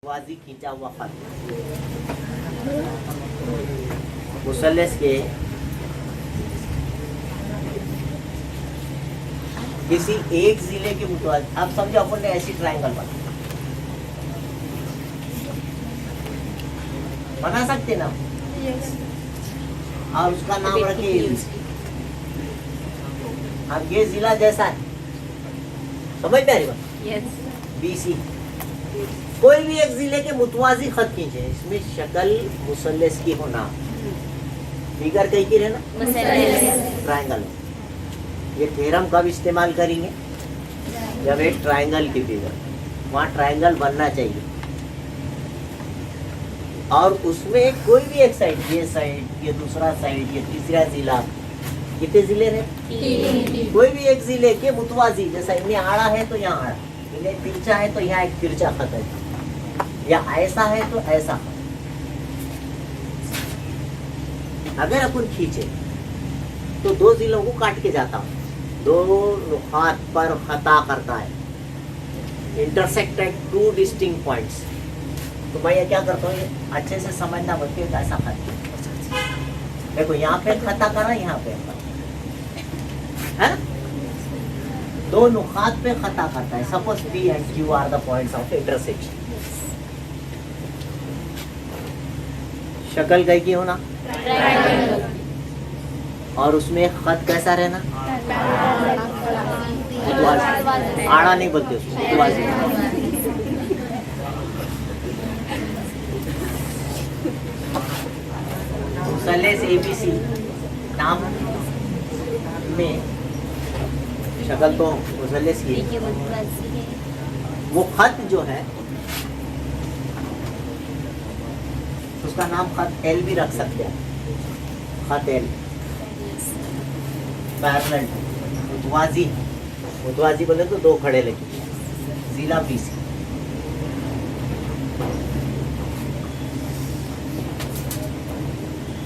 वाजी खींचा हुआ खत मुसल्लस के किसी एक जिले के मुतवाज़ी, आप समझो अपन ने ऐसी ट्रायंगल बना सकते ना, और उसका नाम रखे ABC। अब ये जिला जैसा है, समझ में आ रही बात? BC कोई भी एक जिले के मुतवाज़ी खत खींचे, इसमें शक्ल मुसल्लस की होना, फिगर कहीं की रहना ट्रायंगल। ये थ्योरम कब इस्तेमाल करेंगे? जब एक ट्रायंगल की फिगर, वहाँ ट्रायंगल बनना चाहिए, और उसमें कोई भी एक साइड, ये साइड, ये दूसरा साइड, ये तीसरा जिला, कितने जिले रहे? कोई भी एक जिले के मुतवाज़ी, जैसा इनमें आड़ा है तो यहाँ आड़ा, इन्हें तिरछा है तो यहाँ एक तिरछा खत है, या ऐसा है तो ऐसा खत। अगर अपन खींचे तो दो जिलों को काट के जाता हूँ, दो नुकात पर खता करता है, intersect at two distinct points. तो मैं ये क्या करता हूँ, अच्छे से समझना बल्कि ऐसा खत, देखो यहाँ पे खता कर रहा है, यहाँ पे है ना, दो नुकात पे खता करता है। Suppose P and Q are the points of intersection. शक्ल कहीं की होना, और उसमें खत कैसा रहना, आड़ा नहीं बोलते उसको, मुसल्लस ABC नाम में शक्ल तो मुसल्लस की, वो खत जो है उसका नाम खत L भी रख सकते हैं, खत L पैरेलल मुतवाज़ी। मुतवाज़ी बोले तो दो खड़े लगे, जिला BC।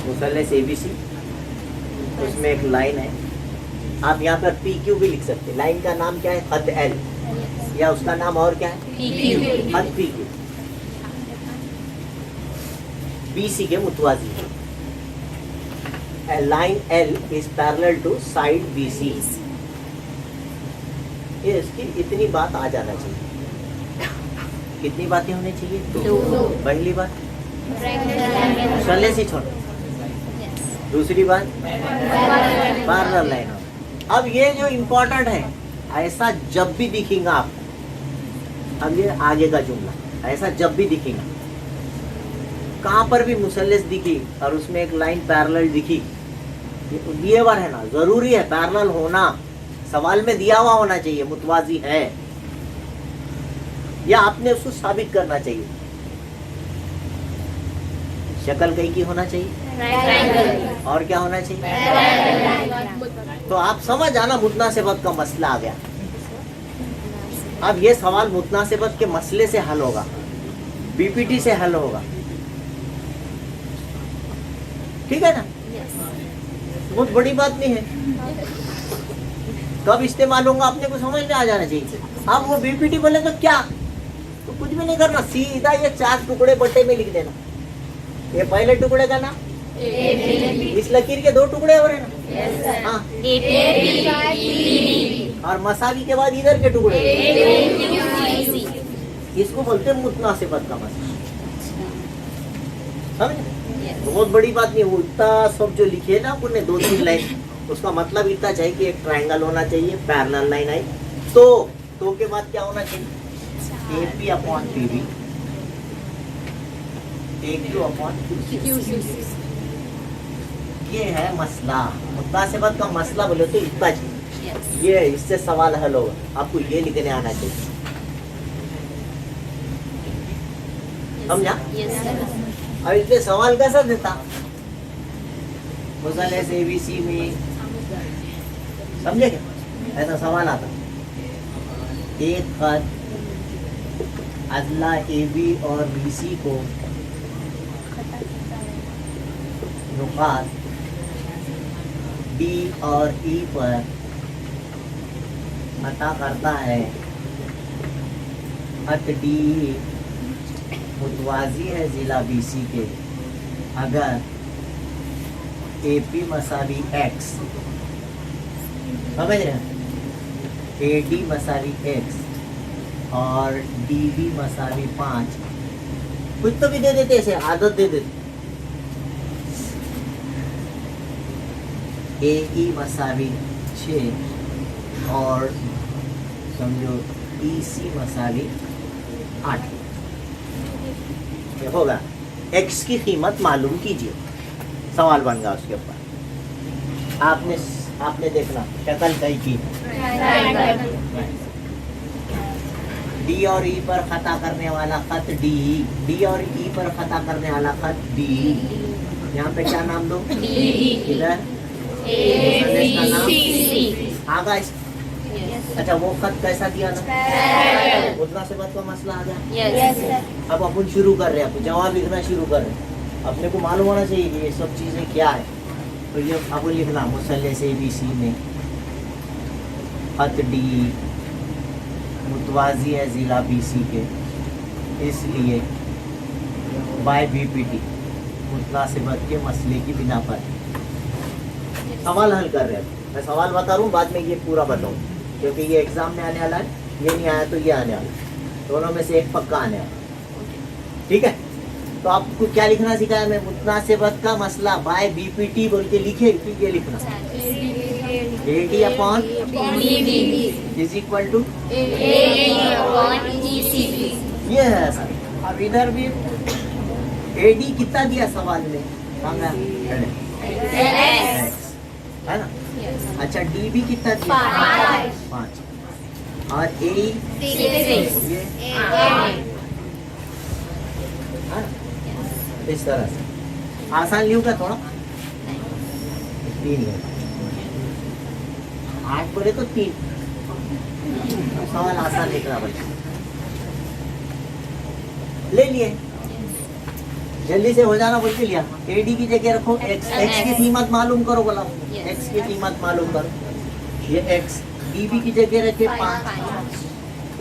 मुसल्लस ABC, उसमें एक लाइन है, आप यहाँ पर PQ भी लिख सकते हैं। लाइन का नाम क्या है? खत L, या उसका नाम और क्या है? PQ। खत PQ BC के मुतवाज़ी। Line L is parallel to side BC। ये इसकी इतनी बात आ जाना चाहिए। कितनी बातें होनी चाहिए? दो। पहली बात मुसल्लस ही छोड़ो, दूसरी बात पैरेलल लाइन। अब ये जो इम्पोर्टेंट है, ऐसा जब भी दिखेगा आपको, अब ये आगे का जुमला, ऐसा जब भी दिखेगा, कहाँ पर भी मुसल्लस दिखी और उसमें एक लाइन पैरेलल दिखी, ये बार है ना, जरूरी है पैरेलल होना, सवाल में दिया हुआ होना चाहिए मुतवाज़ी है, या आपने उसको साबित करना चाहिए। शक्ल कहीं की होना चाहिए, और क्या होना चाहिए? तो आप समझ आना, मुतनासिबत का मसला आ गया। अब ये सवाल मुतनासिबत के मसले से हल होगा, BPT से हल होगा, ठीक है ना? बहुत बड़ी बात नहीं है, कब इस्तेमाल होगा अपने को समझ में आ जाना चाहिए। अब वो BPT बोले तो क्या, तो कुछ भी नहीं करना, सीधा ये 4 टुकड़े बट्टे में लिख देना। ये पहले टुकड़े का नाम, इस लकीर के 2 टुकड़े हो रहे ना, हाँ, और मसावी के बाद इधर के टुकड़े, इसको बोलते हैं मुतनासिबत का मसला। समझे? बहुत बड़ी बात नहीं, वो इतना सब जो लिखे ना आपने 2-3 लाइन, उसका मतलब इतना चाहिए कि एक ट्रायंगल होना चाहिए, पैरेलल लाइन आई, तो के बाद क्या होना चाहिए? AP/PB, AQ/QC। ये है मसला, मुतनासिबत का मसला बोले तो इतना चाहिए। ये इससे सवाल हल होगा, आपको ये लिखने आना चाहिए, समझा? अब इसमें सवाल कैसा देता? मुसल्लस ABC में, समझे क्या? ऐसा सवाल आता, एक खत अजला AB और BC को नुकात D और E पर अता करता है। खत D मुतवाजी है जिला बीसी के, अगर AP मसावी X, समझ रहे हैं, AD मसावी X और DB मसावी 5, कुछ तो भी दे देते, ऐसे आदत दे देते। AE मसावी 6 और समझो EC मसावी 8, होगा। X की कीमत मालूम कीजिए, सवाल बन गया उसके ऊपर। आपने देखना शक्ल सही की, D और E पर खता करने वाला खत D, D और E पर खता करने वाला खत D। यहाँ पे क्या नाम दो? इधर आगा। अच्छा, वो खत कैसा दिया ना? उतना से बात का मसला आ गया। अब अपन शुरू कर रहे हैं, अपन जवाब लिखना शुरू कर रहे हैं। अपने को मालूम होना चाहिए कि ये सब चीजें क्या है। तो ये अब लिखना मुसल्ले से ABC में खत D मुतवाजी है जिला BC के, इसलिए बाय BPT मुतनासिबत के मसले की बिना पर सवाल हल कर रहे हैं। मैं सवाल बता रहा हूँ, बाद में ये पूरा बताऊँ, क्योंकि ये एग्जाम में आने वाला है। ये नहीं आया तो ये आने वाला, दोनों में से एक पक्का आने वाला। ठीक है, तो आपको क्या लिखना सिखाया मैं? मुतनासिबत का मसला बाय BPT बोल के लिखे, ये लिखना AD upon is equal to ये है सर। अब इधर भी AD कितना दिया सवाल में मांगा? X है ना? अच्छा, DB कितना दिया? 5 और AE ये इस तरह से। आसान लिखूं का थोड़ा? 3 है, 8 बोले तो 3। सवाल आसान लिखना भाई, ले लिए, जल्दी से हो जाना बोल के लिया। AD की जगह रखो X की कीमत मालूम करो, बोला X की कीमत मालूम करो। ये X DB की जगह रखे 5,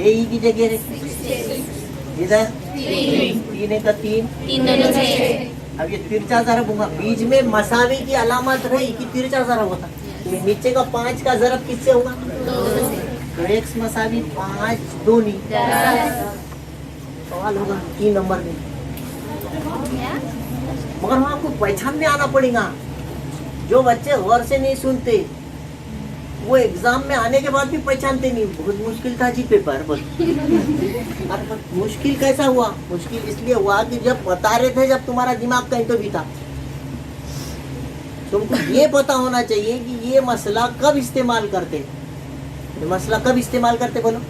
AE की जगह रखे इधर 3 का 3। अब ये तिरछा ज़रब होगा, बीच में मसावी की अलामत रही कि तिरछा ज़रब होता। तो नीचे का 5 का ज़रब किससे होगा? तो X मसावी 5 2 सवाल होगा 3 नंबर में। मगर वहाँ आपको पहचानने आना पड़ेगा। जो बच्चे गौर से नहीं सुनते वो एग्जाम में आने के बाद भी पहचानते नहीं। बहुत मुश्किल था जी पेपर। मुश्किल कैसा हुआ? मुश्किल इसलिए हुआ कि जब बता रहे थे, जब तुम्हारा दिमाग कहीं तो भी था। तुमको ये पता होना चाहिए कि ये मसला कब इस्तेमाल करते, ये मसला कब इस्तेमाल करते, बोलो।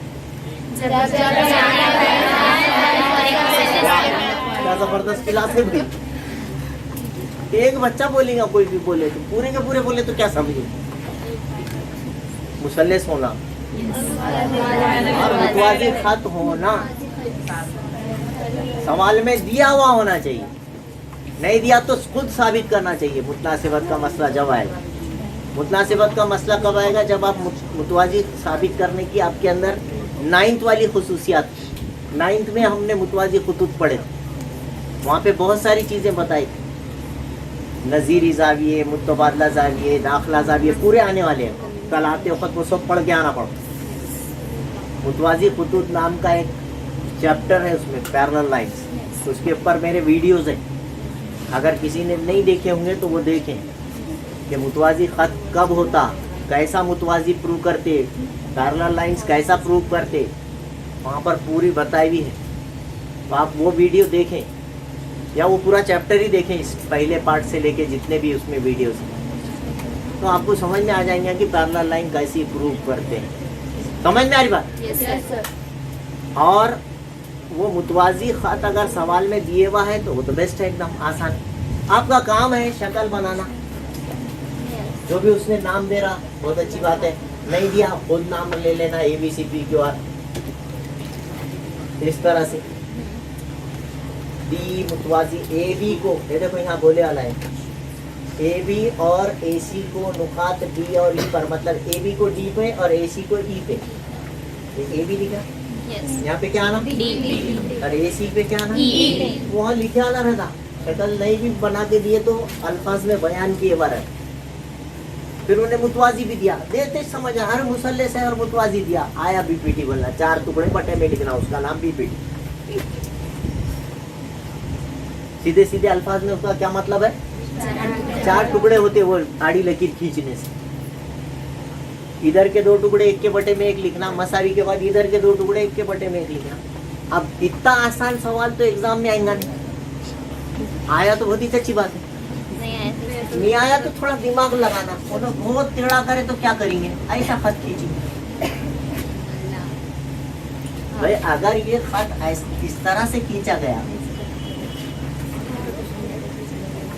क्या जबरदस्त क्लास है भाई। एक बच्चा बोलेगा, कोई भी बोले तो पूरे के पूरे बोले तो क्या समझे? मुसल्लस होना और मुतवाज़ी खत होना सवाल में दिया हुआ होना चाहिए। नहीं दिया तो खुद साबित करना चाहिए। मुतनासिबत का मसला जब आएगा, मुतनासिबत का मसला कब आएगा? जब आप मुतवाज़ी साबित करने की आपके अंदर 9th वाली खुसूसियात। 9th में हमने मुतवाज़ी खुतूत पढ़े, वहाँ पे बहुत सारी चीज़ें बताई। नज़ीरी ज़ाविये, मुतबादला ज़ाविये, दाखिला ज़ाविये पूरे आने वाले हैं। कल आते वक्त वो सब पढ़ के आना पड़ा। मुतवाज़ी खुतूत नाम का एक चैप्टर है, उसमें पैरेलल लाइंस, तो उसके ऊपर मेरे वीडियोस हैं। अगर किसी ने नहीं देखे होंगे तो वो देखें कि मुतवाज़ी ख़त कब होता, कैसा मुतवाज़ी प्रूव करते, पैरेलल लाइंस कैसा प्रूव करते, वहाँ पर पूरी बताई हुई है। तो आप वो वीडियो देखें या वो पूरा चैप्टर ही देखें, इस पहले पार्ट से लेके जितने भी उसमें वीडियोस हैं, तो आपको समझ में आ जाएंगे कि पैरेलल लाइन कैसी प्रूव करते हैं। समझ में आ रही बात? Yes sir. और वो मुतवाज़ी ख़त अगर सवाल में दिए हुआ है तो वो तो बेस्ट है, एकदम आसान। आपका काम है शक्ल बनाना। जो भी उसने नाम दे रहा बहुत अच्छी बात है, नहीं दिया खुद नाम ले लेना, ABCPQR इस तरह से। डी मुतवाज़ी AB को, ये देखो यहाँ बोले वाला है, AB और AC को नुकात D और E पर, मतलब AB को D पे और AC को E पे। ये AB लिखा यहाँ पे क्या आना, और AC पे क्या आना, वहाँ लिखे आना रहता। शक्ल नहीं भी बना के दिए तो अल्फाज में बयान किए बार। फिर उन्हें मुतवाजी भी दिया, देते समझ हर मुसल्ले से और मुतवाजी दिया। आया BPT बोलना, 4 टुकड़े बटे में लिखना, उसका नाम BPT। सीधे सीधे अल्फाज में उसका क्या मतलब है, 4 टुकड़े होते वो आड़ी लकीर खींचने से। इधर के 2 टुकड़े 1 के बटे में 1 लिखना, मसावी के बाद इधर के 2 टुकड़े 1 के बटे में 1 लिखना। अब इतना आसान सवाल तो एग्जाम में आएगा नहीं। आया तो बहुत ही अच्छी बात है, नहीं आया तो थोड़ा दिमाग लगाना। बहुत टेढ़ा करे तो क्या करेंगे, ऐसा खत खींचेंगे। भाई अगर ये खत इस तरह से खींचा गया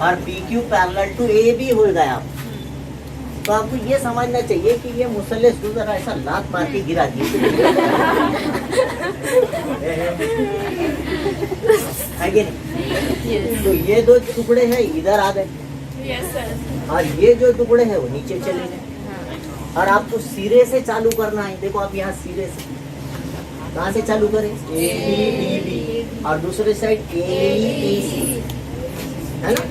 और PQ पैरेलल टू A भी हो गया, तो आपको ये समझना चाहिए कि ये मुसल्लस को जरा ऐसा लात मार के गिरा दिए है कि नहीं। तो ये 2 टुकड़े हैं इधर आ गए, और ये जो टुकड़े हैं वो नीचे चले गए। और आपको सिरे से चालू करना है। देखो आप यहाँ सिरे से कहाँ से चालू करें, ABB, और दूसरे साइड AEC है ना।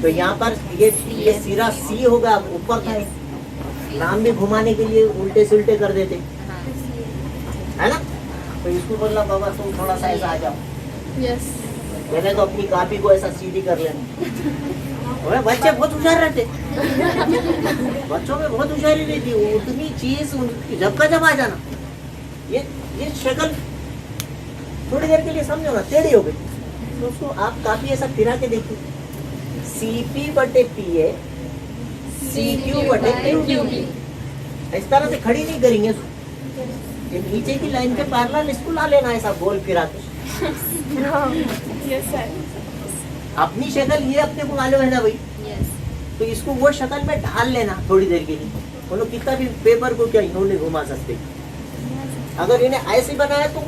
तो यहाँ पर ये सिरा C होगा, ऊपर का है। नाम भी घुमाने के लिए उल्टे सुल्टे कर देते है ना। तो इसको बोलना बाबा तुम थोड़ा सा ऐसा आ जाओ। मैंने तो अपनी कॉपी को ऐसा सीधी कर लेना। बच्चे बहुत होशियार रहते, बच्चों में बहुत होशियारी रहती है। उतनी चीज जब का जब आ जाना, ये शक्ल थोड़ी देर के लिए समझो ना टेढ़ी हो गई, तो उसको आप काफी ऐसा फिरा के देखिए। CP बटे PA, CQ बटे QB, इस तरह से खड़ी नहीं करेंगे। ये नीचे की लाइन के पैरेलल इसको ला लेना ऐसा गोल फिरा के। अपनी शक्ल ये अपने को मालूम है ना भाई, तो इसको वो शक्ल में ढाल लेना थोड़ी देर के लिए। बोलो कितना भी पेपर को क्या इन्होंने घुमा सकते। अगर इन्हें ऐसे बनाया तो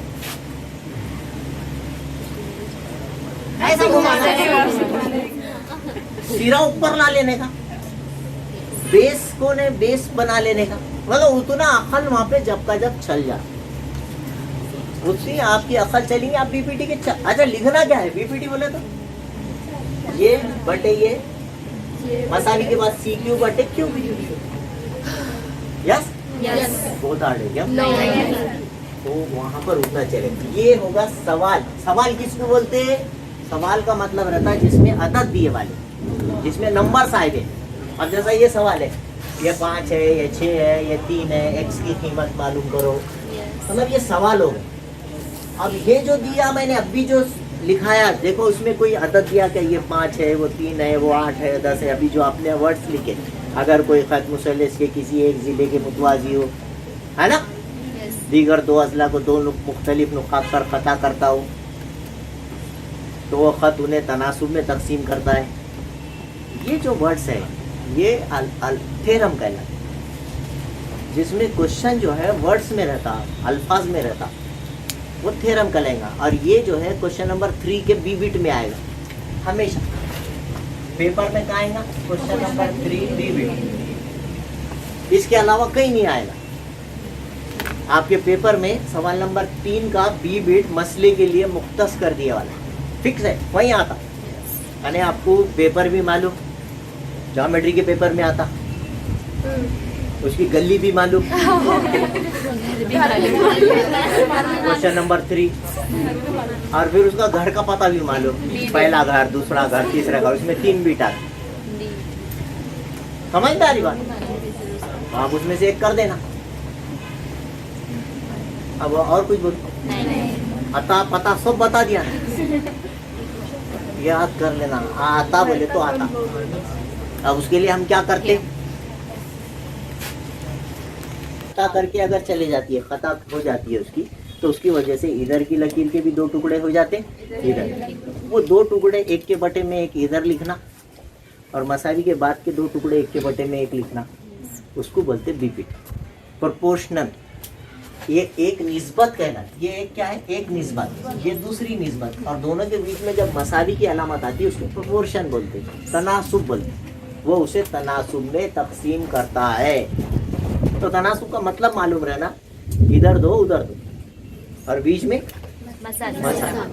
ऐसा घुमाना, सिरा ऊपर ला लेने का, बेस को ने बेस बना लेने का। मतलब उतना अकल वहां पे जब का जब चल जा, उससे आपकी अकल चलेंगे। आप BPT के अच्छा लिखना क्या है, BPT बोले तो ये बटे ये, मसावी के बाद CQ बटे QB। यस बहुत हार्ड है क्या, तो वहां पर उतना चलेगा। ये होगा सवाल। सवाल किसको बोलते हैं, सवाल का मतलब रहता है जिसमें अदद दिए वाले, जिसमें नंबर्स आए गए। अब जैसा ये सवाल है, ये 5 है, ये 6 है, ये 3 है, X की कीमत मालूम करो, मतलब ये सवाल हो गए। अब ये जो दिया मैंने अभी जो लिखाया, देखो उसमें कोई अदद दिया कि ये 5 है, वो 3 है, वो 8 है, 10 है। अभी जो आपने वर्ड्स लिखे, अगर कोई खत मुसल्लस के किसी एक जिले के मुतवाजी हो, है ना, दीगर 2 अजला को 2 मुख्तलिफ नुकात पर खता करता हो, तो वो खत उन्हें तनासुब में तकसीम करता है। ये जो वर्ड्स है ये थ्योरम कहलाता है, जिसमें क्वेश्चन जो है वर्ड्स में रहता, अल्फाज में रहता, वो थ्योरम कहलाएगा। और ये जो है क्वेश्चन नंबर 3 के B बिट में आएगा हमेशा। पेपर में कहाँ आएगा, क्वेश्चन नंबर 3 B बिट, इसके अलावा कहीं नहीं आएगा। आपके पेपर में सवाल नंबर 3 का B बिट मसले के लिए मुख्तस कर दिया वाला फिक्स है, वहीं आता। यानी आपको पेपर भी मालूम, ज्योमेट्री के पेपर में आता, उसकी गली भी मालूम, क्वेश्चन नंबर 3, और फिर उसका घर का पता भी मालूम, पहला घर, दूसरा घर, तीसरा घर, उसमें 3 बीट आते। समझदारी बात, आप उसमें से एक कर देना। अब और कुछ बोल, अता पता सब बता दिया, याद कर लेना। आता बोले तो आता। अब उसके लिए हम क्या करते, खता करके अगर चले जाती है, खता हो जाती है उसकी, तो उसकी वजह से इधर की लकीर के भी 2 टुकड़े हो जाते, इधर वो 2 टुकड़े 1 के बटे में 1 इधर लिखना, और मसावी के बाद के 2 टुकड़े 1 के बटे में 1 लिखना, उसको बोलते बीपीट, प्रोपोर्शनल। ये एक निस्बत कहना, ये एक क्या है, एक निस्बत, ये दूसरी निस्बत, और दोनों के बीच में जब मसावी की अलामत आती है उसको प्रोपोर्शन बोलते, तनासुब बोलते। वो उसे तनासुब में तकसीम करता है। तो तनासुब का मतलब मालूम रहना, इधर 2 उधर 2, और बीच में मसाला। मसाला।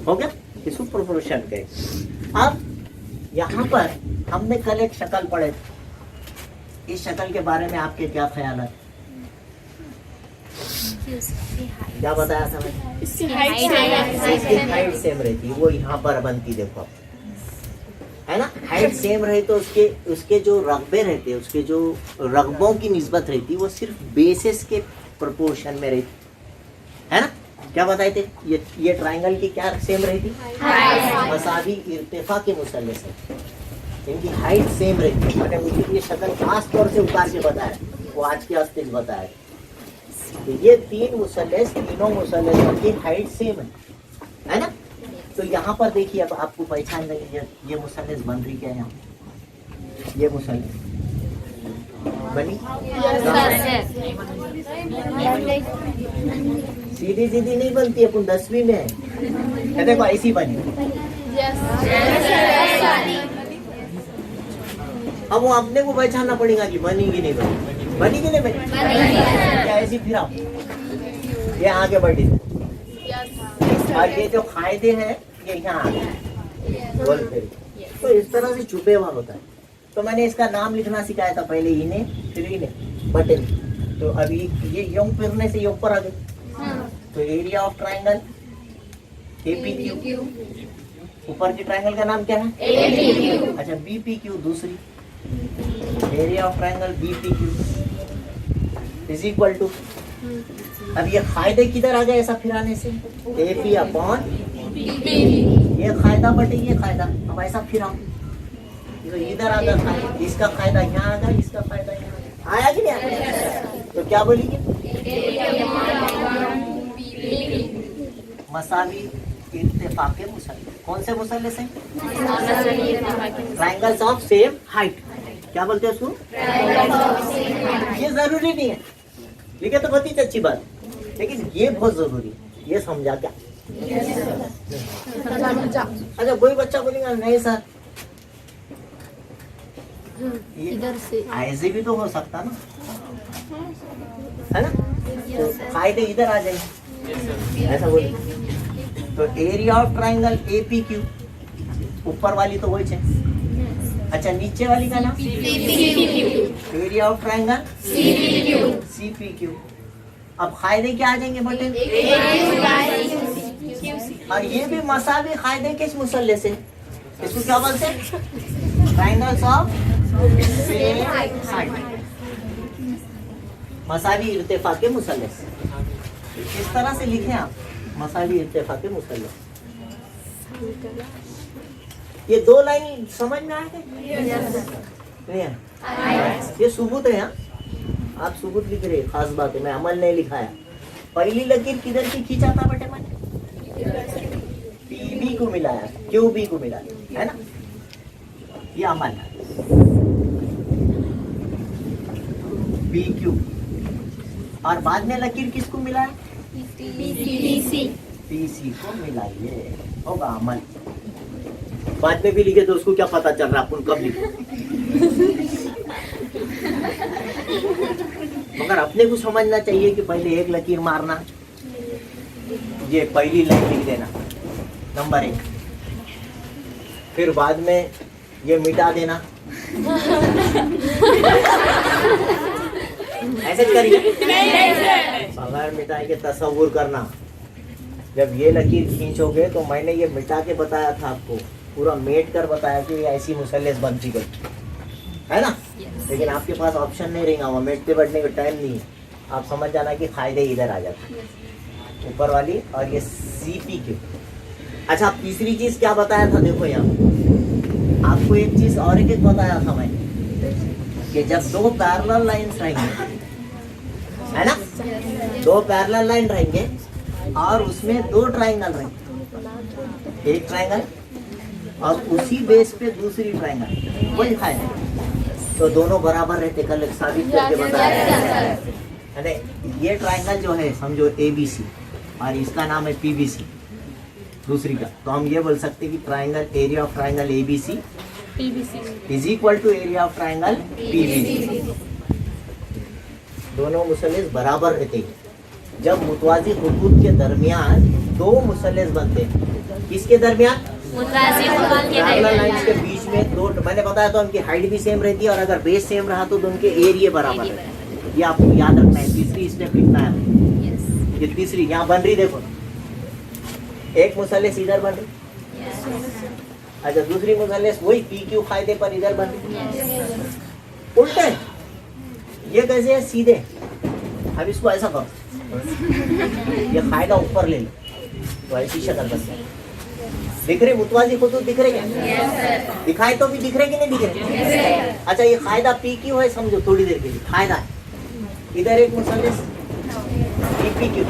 हो गया, ये सुपर पोजिशन के। अब यहाँ पर हमने कल एक शक्ल पढ़े थे, इस शक्ल के बारे में आपके क्या ख्याल है? क्या बताया था मैंने? इसकी हाइट सेम रहती है, वो यहाँ पर बनती, देखो आप, है ना। हाइट सेम रहे तो उसके जो रकबे रहते हैं, उसके जो रकबों की निस्बत रहती है, वो सिर्फ बेसिस के प्रोपोर्शन में रहती है ना। क्या बताए थे? ये ट्रायंगल की क्या सेम रहती? मसावी इर्तिफा के मुसल्लस है, इनकी हाइट सेम रहती है। मैंने मुझे ये शक्ल खास तौर से उतार के बताया, वो आज के अस्तित्व बताया। तो ये तीनों मुसल्लस की हाइट सेम है ना। तो यहाँ पर देखिए, अब आपको पहचान नहीं, ये मुसल्लस बन रही क्या यहाँ? ये मुसल्लस बनी सीधी सीधी नहीं बनती, अपन 10वीं में है, देखो ऐसी बनी। अब वो अपने को पहचानना पड़ेगा कि बनी कि नहीं बनी, बनी कि नहीं बनी, क्या ऐसी फिर आप ये आगे बढ़ी। और ये जो फायदे हैं ये यहाँ आ गए गोल फेरी, तो इस तरह से छुपे हुआ होता है। तो मैंने इसका नाम लिखना सिखाया था पहले, इन्हें फिर इन्हें बटन। तो अभी ये यों फिरने से ऊपर आ गए। तो एरिया ऑफ ट्रायंगल APQ, ऊपर की ट्रायंगल का नाम क्या है? APQ। अच्छा, BPQ दूसरी, area of triangle BPQ is equal to, अब ये फायदे किधर आ गए ऐसा फिराने से? AP अपॉन ये फायदा बटे ये फायदा। अब ऐसा फिराओ तो इधर आ गया, इसका फायदा यहाँ आ गया, इसका फायदा यहाँ आया कि नहीं आया? तो क्या बोलेंगे? मसावी इत्तेफाक के मुसल्लस। कौन से मुसल्लस हैं? Triangles of same height. क्या बोलते हैं उसको? ये जरूरी नहीं है, लिखे तो बहुत ही अच्छी बात, लेकिन ये बहुत जरूरी, ये समझा क्या? अच्छा, कोई बच्चा बोलेगा नहीं सर, इधर से ऐसे भी तो हो सकता ना, है ना। तो फायदे इधर आ जाएंगे, ऐसा बोले। तो एरिया ऑफ ट्रायंगल APQ, ऊपर वाली तो वही है। अच्छा, नीचे वाली का नाम एरिया ऑफ ट्रायंगल CPQ। अब फायदे क्या आ जाएंगे बेटे? और ये भी मसावी फायदे किस मुसल्लस से? इसको क्या बोलते हैं? ट्रायंगल्स ऑफ सेम हाइट, मसावी इर्तिफा के मुसल्लस। इस तरह से लिखें आप, मसावी इर्तिफा के मुसल्लस। ये दो लाइन समझ में आए? नहीं है? ये सबूत है। आप सबूत लिख रहे, खास बात है, मैं अमल नहीं लिखाया। पहली लकीर किधर की खींचा था बेटे? मैंने PB को मिलाया, QB को मिलाया, है ना। ये अमल है। PQ, और बाद में लकीर किसको मिलाया? PC को मिलाइए, होगा अमल। बाद में भी लिखे तो उसको क्या पता चल रहा अपन कब लिखे। मगर अपने को समझना चाहिए कि पहले एक लकीर मारना, ये पहली लाइन लिख देना नंबर 1, फिर बाद में ये मिटा देना। ऐसे करिए, बगैर मिटाए के तस्वुर करना। जब ये लकीर खींचोगे तो मैंने ये मिटा के बताया था आपको, पूरा मेट कर बताया कि ऐसी मुसल्लस बनती गई, है ना। लेकिन आपके पास ऑप्शन नहीं रहेगा, वो मेटते बैठने का टाइम नहीं है। आप समझ जाना कि फायदे इधर आ जाते, ऊपर वाली और ये CPQ। अच्छा, तीसरी चीज क्या बताया था? देखो यहाँ आपको एक चीज और एक बताया था मैं, कि जब दो पैरेलल लाइंस रहेंगे, है ना, दो पैरेलल लाइन रहेंगे और उसमें दो ट्रायंगल रहेंगे, एक ट्रायंगल और उसी बेस पे दूसरी ट्रायंगल, वही फायदा। तो दोनों बराबर रहते, कल साबित करके बताया है। ये ट्रायंगल जो है समझो ABC और इसका नाम है PBC दूसरी का, तो हम ये बोल सकते हैं कि triangle, area of triangle ABC is equal to area of triangle PBC। दोनों मुसल्लस बराबर रहते हैं, जब मुतवाजी खुतूत के दरमियान दो मुसल्लस बनते हैं, किसके दरमियान? मुतवाज़ी खुतूत के पैरेलल दरमियान। लाइंस के बीच में दो, मैंने बताया तो उनकी हाइट भी सेम रहती है और अगर बेस सेम रहा तो उनके एरिया बराबर है। ये आपको याद रखना है। तीसरी स्टेप लिखना है। Yes. ये तीसरी यहाँ बन रही, देखो एक मुसल्लस इधर बन रही, अच्छा दूसरी मुसल्लस वही पी क्यू फायदे पर इधर बन रही। उल्टे ये कैसे है? सीधे। अब इसको ऐसा करो, ये फायदा ऊपर ले लो तो ऐसी शक्ल बन जाए। दिख रहे मुतवाजी खुतूत दिख रहे क्या? दिखाए तो भी दिख रहे कि नहीं दिख रहे? अच्छा ये फायदा पी क्यू है, समझो थोड़ी देर के लिए फायदा है। इधर एक मुसल्लस पी क्यू,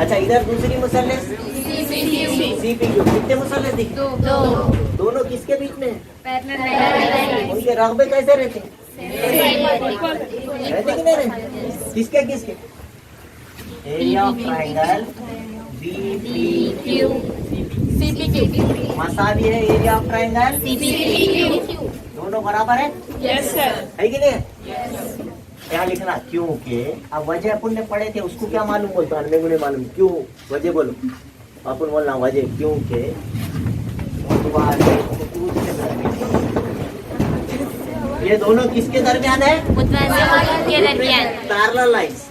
अच्छा इधर दूसरी मुसल्लस सी पी क्यू। कितने मुसल्लस दिखे? दोनों किसके बीच में है? उनके रगबे कैसे रहते हैं? रहते कि नहीं रहते? किसके किसके? Area of triangle B P Q, मसावी है एरिया ऑफ ट्रायंगल दोनों बराबर है? है कि नहीं? यहाँ लिखना क्योंकि, अब वजह अपन ने पढ़े थे उसको क्या मालूम बोलता है? मेरे को नहीं मालूम। क्यों वजह बोलो, अपन बोलना वजह क्योंकि ये दोनों किसके दरमियान है? मुतवाज़ी खुतूत के दरमियान। पैरेलल लाइंस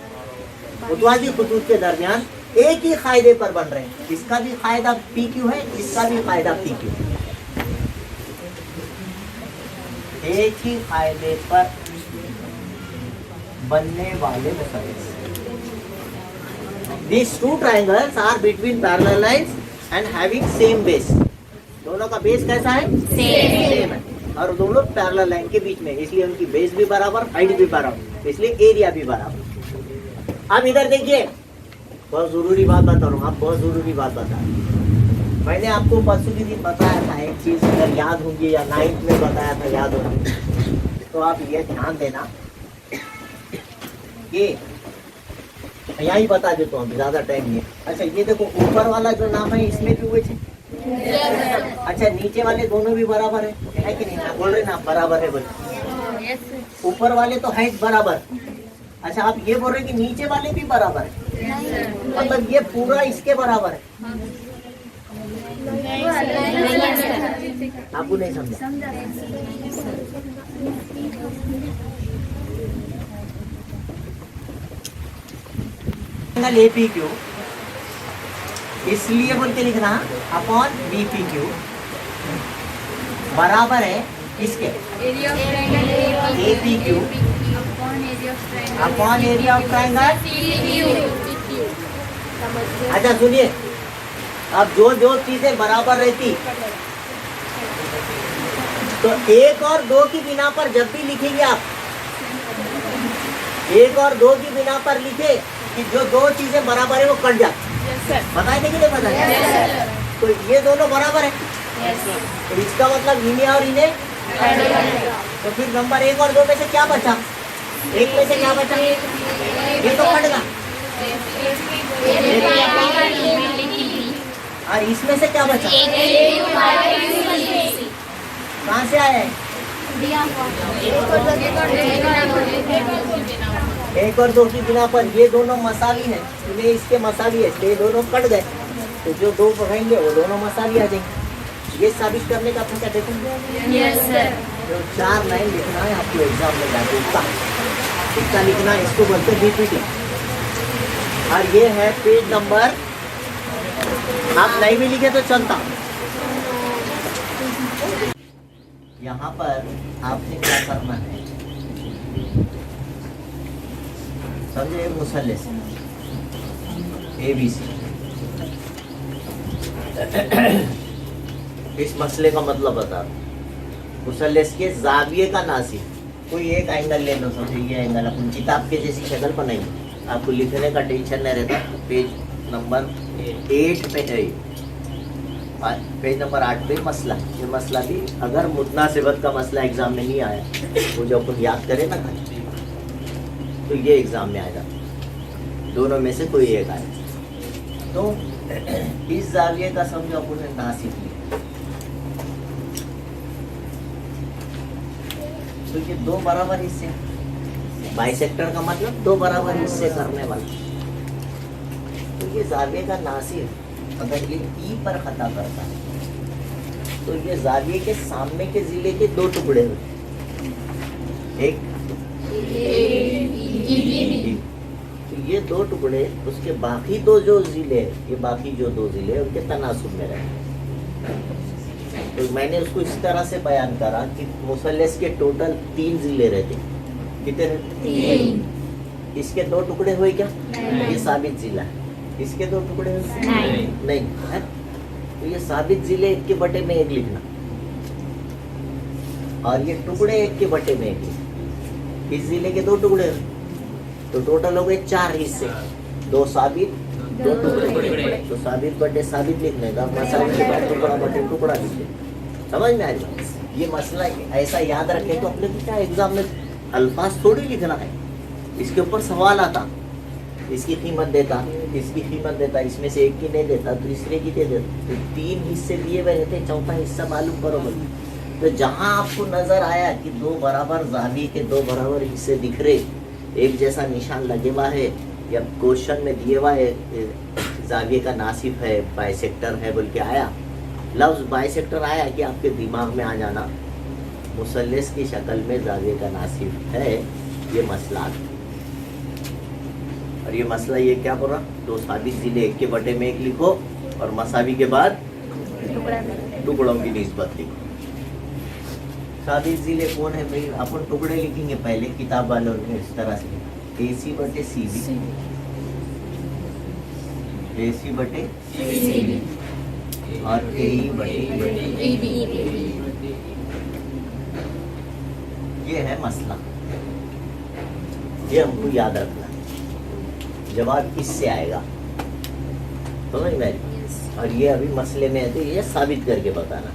मुतवाज़ी खुतूत के दरमियान एक ही फायदे पर बन रहे हैं। इसका भी फायदा पी क्यू है, इसका भी फायदा पी क्यू। एक ही फायदे पर बनने वाले मुसल्लस। These two triangles are between parallel lines and having same base. दोनों का बेस कैसा है? सेम है और दोनों पैरेलल लाइन के बीच में, इसलिए उनकी बेस भी बराबर, हाइट भी बराबर, इसलिए एरिया भी बराबर। अब इधर देखिए, बहुत जरूरी बात बता रहा हूँ, आप बहुत जरूरी बात बता रहे हैं। मैंने आपको परसों के दिन बताया था एक चीज, अगर याद होगी या 9th में बताया था, याद होगी तो आप ये ध्यान देना। ये यहाँ ही बता देता हूँ, ज्यादा टाइम नहीं। अच्छा ये देखो ऊपर वाला जो नाम है इसमें भी हुए थे। अच्छा नीचे वाले दोनों भी बराबर है कि नहीं? बोल रहे ना बराबर है बोले। ऊपर वाले तो हाइट बराबर, अच्छा आप ये बोल रहे कि नीचे वाले भी बराबर है, मतलब ये पूरा इसके बराबर है। आपको नहीं समझा? ए पी क्यू इसलिए बोल के लिखना अपॉन बी पी क्यू बराबर है किसके? A P Q upon area of triangle. अच्छा सुनिए, अब जो जो चीजें बराबर रहती तो एक और दो की बिना पर जब भी लिखेंगे आप, एक और दो की बिना पर लिखे कि जो दो चीजें बराबर है वो कट जाती। बताए थे कि नहीं बताए? तो ये दोनों बराबर है, तो इसका मतलब इन्हें और इन्हें, तो फिर नंबर एक और दो में से क्या बचा? एक में से क्या बचा? ये तो कट गया। और इसमें से क्या बचा? कहाँ से आया है? एक और दो की बिना पर ये दोनों मसावी है, इसलिए इसके मसावी है, इसलिए दोनों कट गए, तो जो दो रहेंगे वो दोनों मसावी आ जाएंगे। ये साबित करने का अपना क्या देखोगे? Yes sir. जो 4 लाइन लिखना है आपको एग्जाम में जाके, इसका लिखना है, इसको बोलते हैं बीपीटी। और ये है पेज नंबर, आप नहीं भी लिखे तो चलता। यहाँ पर आपने क्या करना है, समझे? मुसल्लस ABC, इस मसले का मतलब बता रहा हूं। मुसल्लस के जाविये का नासिब, कोई एक एंगल ले लो, समझे? ये एंगल अपन किताब के जैसी शक्ल बनाएंगे, आपको लिखने का टेंशन नहीं रहता। पेज नंबर 8 पे है, पेज नंबर 8 पे मसला। ये मसला भी अगर मुतनासिबत का मसला एग्जाम में नहीं आया, वो जो अपन याद करें ना तो ये एग्जाम में आएगा, दोनों में से कोई एक आएगा। तो इस जाविये का समझो अपन ने नासिब लिया, तो ये दो बराबर हिस्से, बाइसेक्टर का मतलब दो बराबर हिस्से करने वाला। ये जाविये का नासिर अगर ये ई पर खता करता है तो ये जाविये के सामने के जिले के दो टुकड़े होते, एक तो ये दो टुकड़े उसके बाकी दो जो जिले, ये बाकी जो दो जिले उनके तनासुब में रहे। तो मैंने उसको इस तरह से बयान करा कि मुसल्लस के टोटल 3 जिले रहते, कितने रहते? इसके दो टुकड़े हुए क्या? ये साबित जिला है, इसके दो टुकड़े हुए नहीं है? तो ये साबित जिले 1 के बटे में 1 लिखना और ये टुकड़े 1 के बटे में 1 लिखना। इस जिले के दो टुकड़े तो टोटल हो गए 4 हिस्से, 2 साबित 2 टुकड़े, तो साबित बटे साबित लिखने का, मसाले के बाद टुकड़ा बटे टुकड़ा लिखने। समझ में आ रही? ये मसला ऐसा याद रखें तो अपने को क्या एग्जाम में अल्फाज थोड़ी लिखना है, इसके ऊपर सवाल आता, इसकी कीमत देता, इसकी कीमत देता, इसमें से एक की नहीं देता, दूसरे की दे देता, तो 3 हिस्से दिए हुए रहते, चौथा हिस्सा मालूम करो। तो जहां आपको नजर आया कि 2 बराबर जाविये के 2 बराबर हिस्से दिख रहे, एक जैसा निशान लगे हुआ है या क्वेश्चन में दिए हुआ है जाविये का नासिफ है, बाइसेक्टर है बोल के आया, लफ्ज बाइसेक्टर आया कि आपके दिमाग में आ जाना मुसल्लस की शक्ल में जाविये का नासिफ है, ये मसला। और ये मसला ये क्या बोल रहा, 2 साबित जिले 1 के बटे में 1 लिखो और मसावी के बाद टुकड़ों की निस्बत लिखो। साबित जिले कौन है भाई? अपन टुकड़े लिखेंगे पहले, किताब वालों ने इस तरह से AC बटे CB, AC बटे और AE बटे ये है मसला, ये हमको याद रखना। जवाब इससे आएगा, समझ में आई? और ये अभी मसले में है तो ये साबित करके बताना।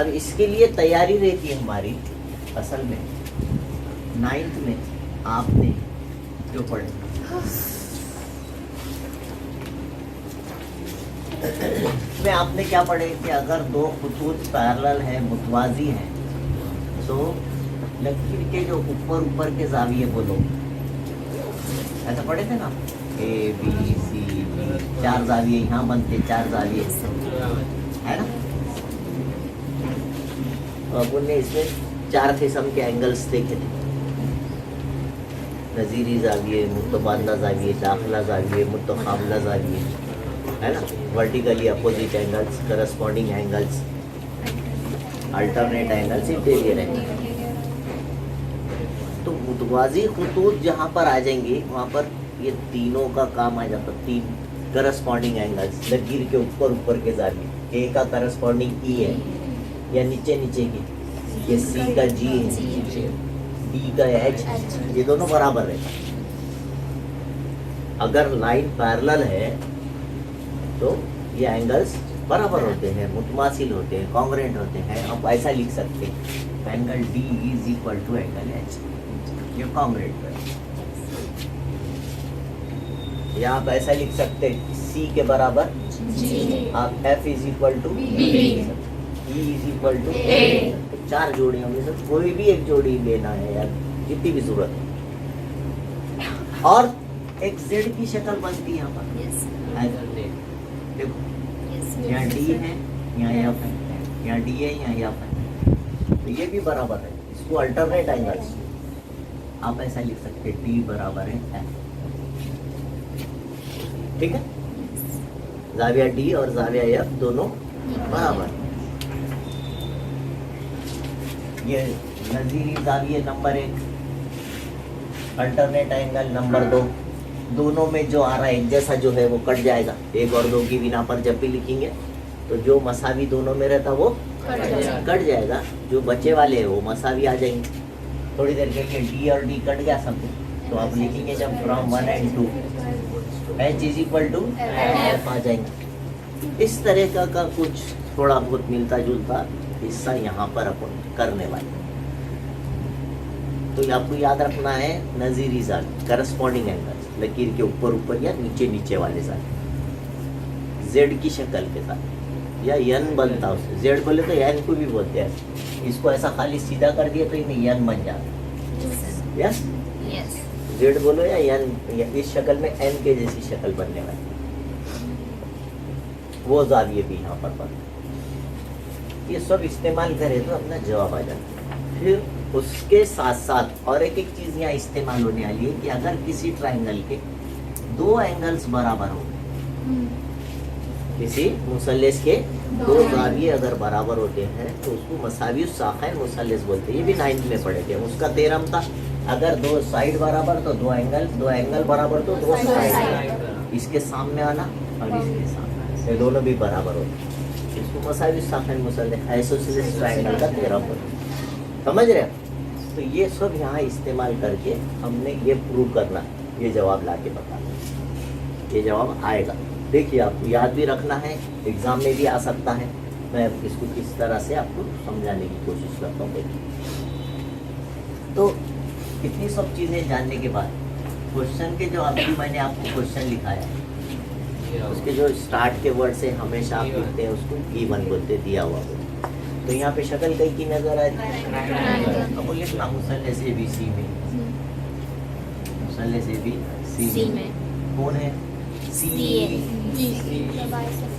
अब इसके लिए तैयारी रहती है हमारी, असल में 9th में आपने जो पढ़े में आपने क्या पढ़े कि अगर 2 खुतूत पैरेलल है, मुतवाजी हैं, तो लकीर के जो ऊपर के जाविये बोलो, ऐसा पढ़े थे ना, ABCD 4 जाविये यहाँ बनते, 4 जाविये है ना। तो अपन ने इसमें 4 किस्म के एंगल्स देखे थे, नजीरी जाविये, मुतबादला जाविये, दाखिला जाविये, मुतकाबला जाविये, है ना, vertically opposite angles, corresponding angles, alternate angles, interior angle. तो मुतवाजी खुतूत जहाँ पर आ जाएंगे वहाँ पर ये तीनों का काम आ जाता, 3 करस्पॉन्डिंग एंगल्स, लकीर के ऊपर के जाविये, A का करस्पॉन्डिंग E है या नीचे की, ये C का G है, D का H, ये दोनों बराबर है। अगर लाइन पैरेलल है तो ये एंगल्स बराबर होते हैं, मुतमासिल होते हैं, कॉन्ग्रुएंट होते हैं। आप ऐसा लिख सकते हैं angle D is equal to angle H, ये कॉन्ग्रुएंट है। या आप ऐसा लिख सकते हैं C के बराबर आप F is equal to E is equal to A। 4 जोड़ियों में से कोई भी एक जोड़ी लेना है यार, जितनी भी जरूरत है। और एक Z की शक्ल बनती है यहाँ पर, देखो यहाँ D है, यहाँ F है, यहाँ D है, यहाँ F है, तो ये भी बराबर है। इसको अल्टरनेट एंगल्स आप ऐसा लिख सकते हैं, D बराबर है F, ठीक है। जाविया D और जाविया F दोनों बराबर। ये नजीरी जाविये नंबर 1, अल्टरनेट एंगल नंबर 2, दोनों में जो आ रहा है एक जैसा जो है वो कट जाएगा। 1 और 2 की बिना पर जब भी लिखेंगे तो जो मसावी दोनों में रहता वो कट जाएगा, जो बचे वाले हैं वो मसावी आ जाएंगे। थोड़ी देर के लिए D और D कट गया सब, तो आप लिखेंगे जब from 1 and 2 H is equal to F आ जाएंगे। इस तरह का कुछ थोड़ा बहुत मिलता जुलता हिस्सा यहाँ पर अपन करने वाले। तो आपको याद रखना है नजीरी जाविये, करस्पॉन्डिंग एंगल, लकीर के ऊपर या नीचे वाले जाविये, Z की शक्ल के साथ, या N बनता उससे, Z बोले तो N को भी बोलते हैं। इसको ऐसा खाली सीधा कर दिया तो इन्हें N बन जाता है। यस, जेड बोलो या एन, या इस शक्ल में एन के जैसी शक्ल बनने वाली, वो जाविये भी यहाँ पर बनते। ये सब इस्तेमाल करें तो अपना जवाब आ जाता है। फिर उसके साथ साथ और एक एक चीज यहाँ इस्तेमाल होने वाली है कि अगर किसी ट्राइंगल के दो एंगल्स बराबर हो, किसी मुसल्लेस के दो जाविये अगर बराबर होते हैं तो उसको मसावी साखैन मुसल्लेस बोलते हैं। ये भी 9th में पढ़े थे। उसका थ्योरम था, अगर दो साइड बराबर तो दो एंगल बराबर तो दो साइड, इसके सामने आना और इसके सामने, ये दोनों भी बराबर होते, इसको मसावी साखैन मुसल्लेस आइसोसेलेस ट्रायंगल का थ्योरम होता है। समझ रहे हो? तो ये सब यहाँ इस्तेमाल करके हमने ये प्रूव करना, ये जवाब ला के बताना, ये जवाब आएगा। देखिए आपको याद भी रखना है, एग्जाम में भी आ सकता है। मैं इसको किस तरह से आपको समझाने की कोशिश करता हूँ। देखिए तो इतनी सब चीज़ें जानने के बाद क्वेश्चन के जो अभी मैंने आपको क्वेश्चन लिखाया, उसके जो स्टार्ट के वर्ड से हमेशा आप लिखते हैं उसको गिवन बोलते, दिया हुआ बोलते। तो यहाँ पे शक्ल कई की नजर आ रही है, तो लिखना मुसल्लेस ABC में, मुसल्लेस ABC में कौन है? सी,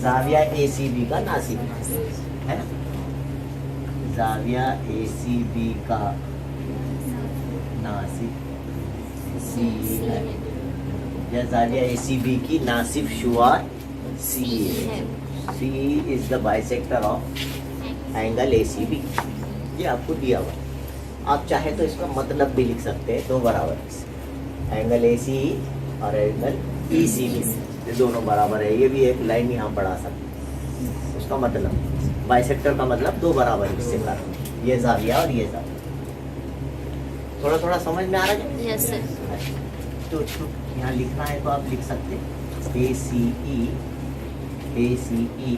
जाविया ACB का नासिब है ना, जाविया ACB का नासिब C है, या जाविया ACB की नासिब शुआर C है। C is the bisector of angle ACB। ये आपको दिया हुआ, आप चाहे तो इसका मतलब भी लिख सकते हैं, दो बराबर एंगल ACE और एंगल ECB, ये दोनों बराबर है। ये भी एक लाइन यहाँ पढ़ा सकते, उसका मतलब बाइसेक्टर का मतलब दो बराबर हिस्से का, ये जाविया और ये जाविया। थोड़ा थोड़ा समझ में आ रहा है? Yes sir. तो यहाँ लिखना है तो आप लिख सकते ACE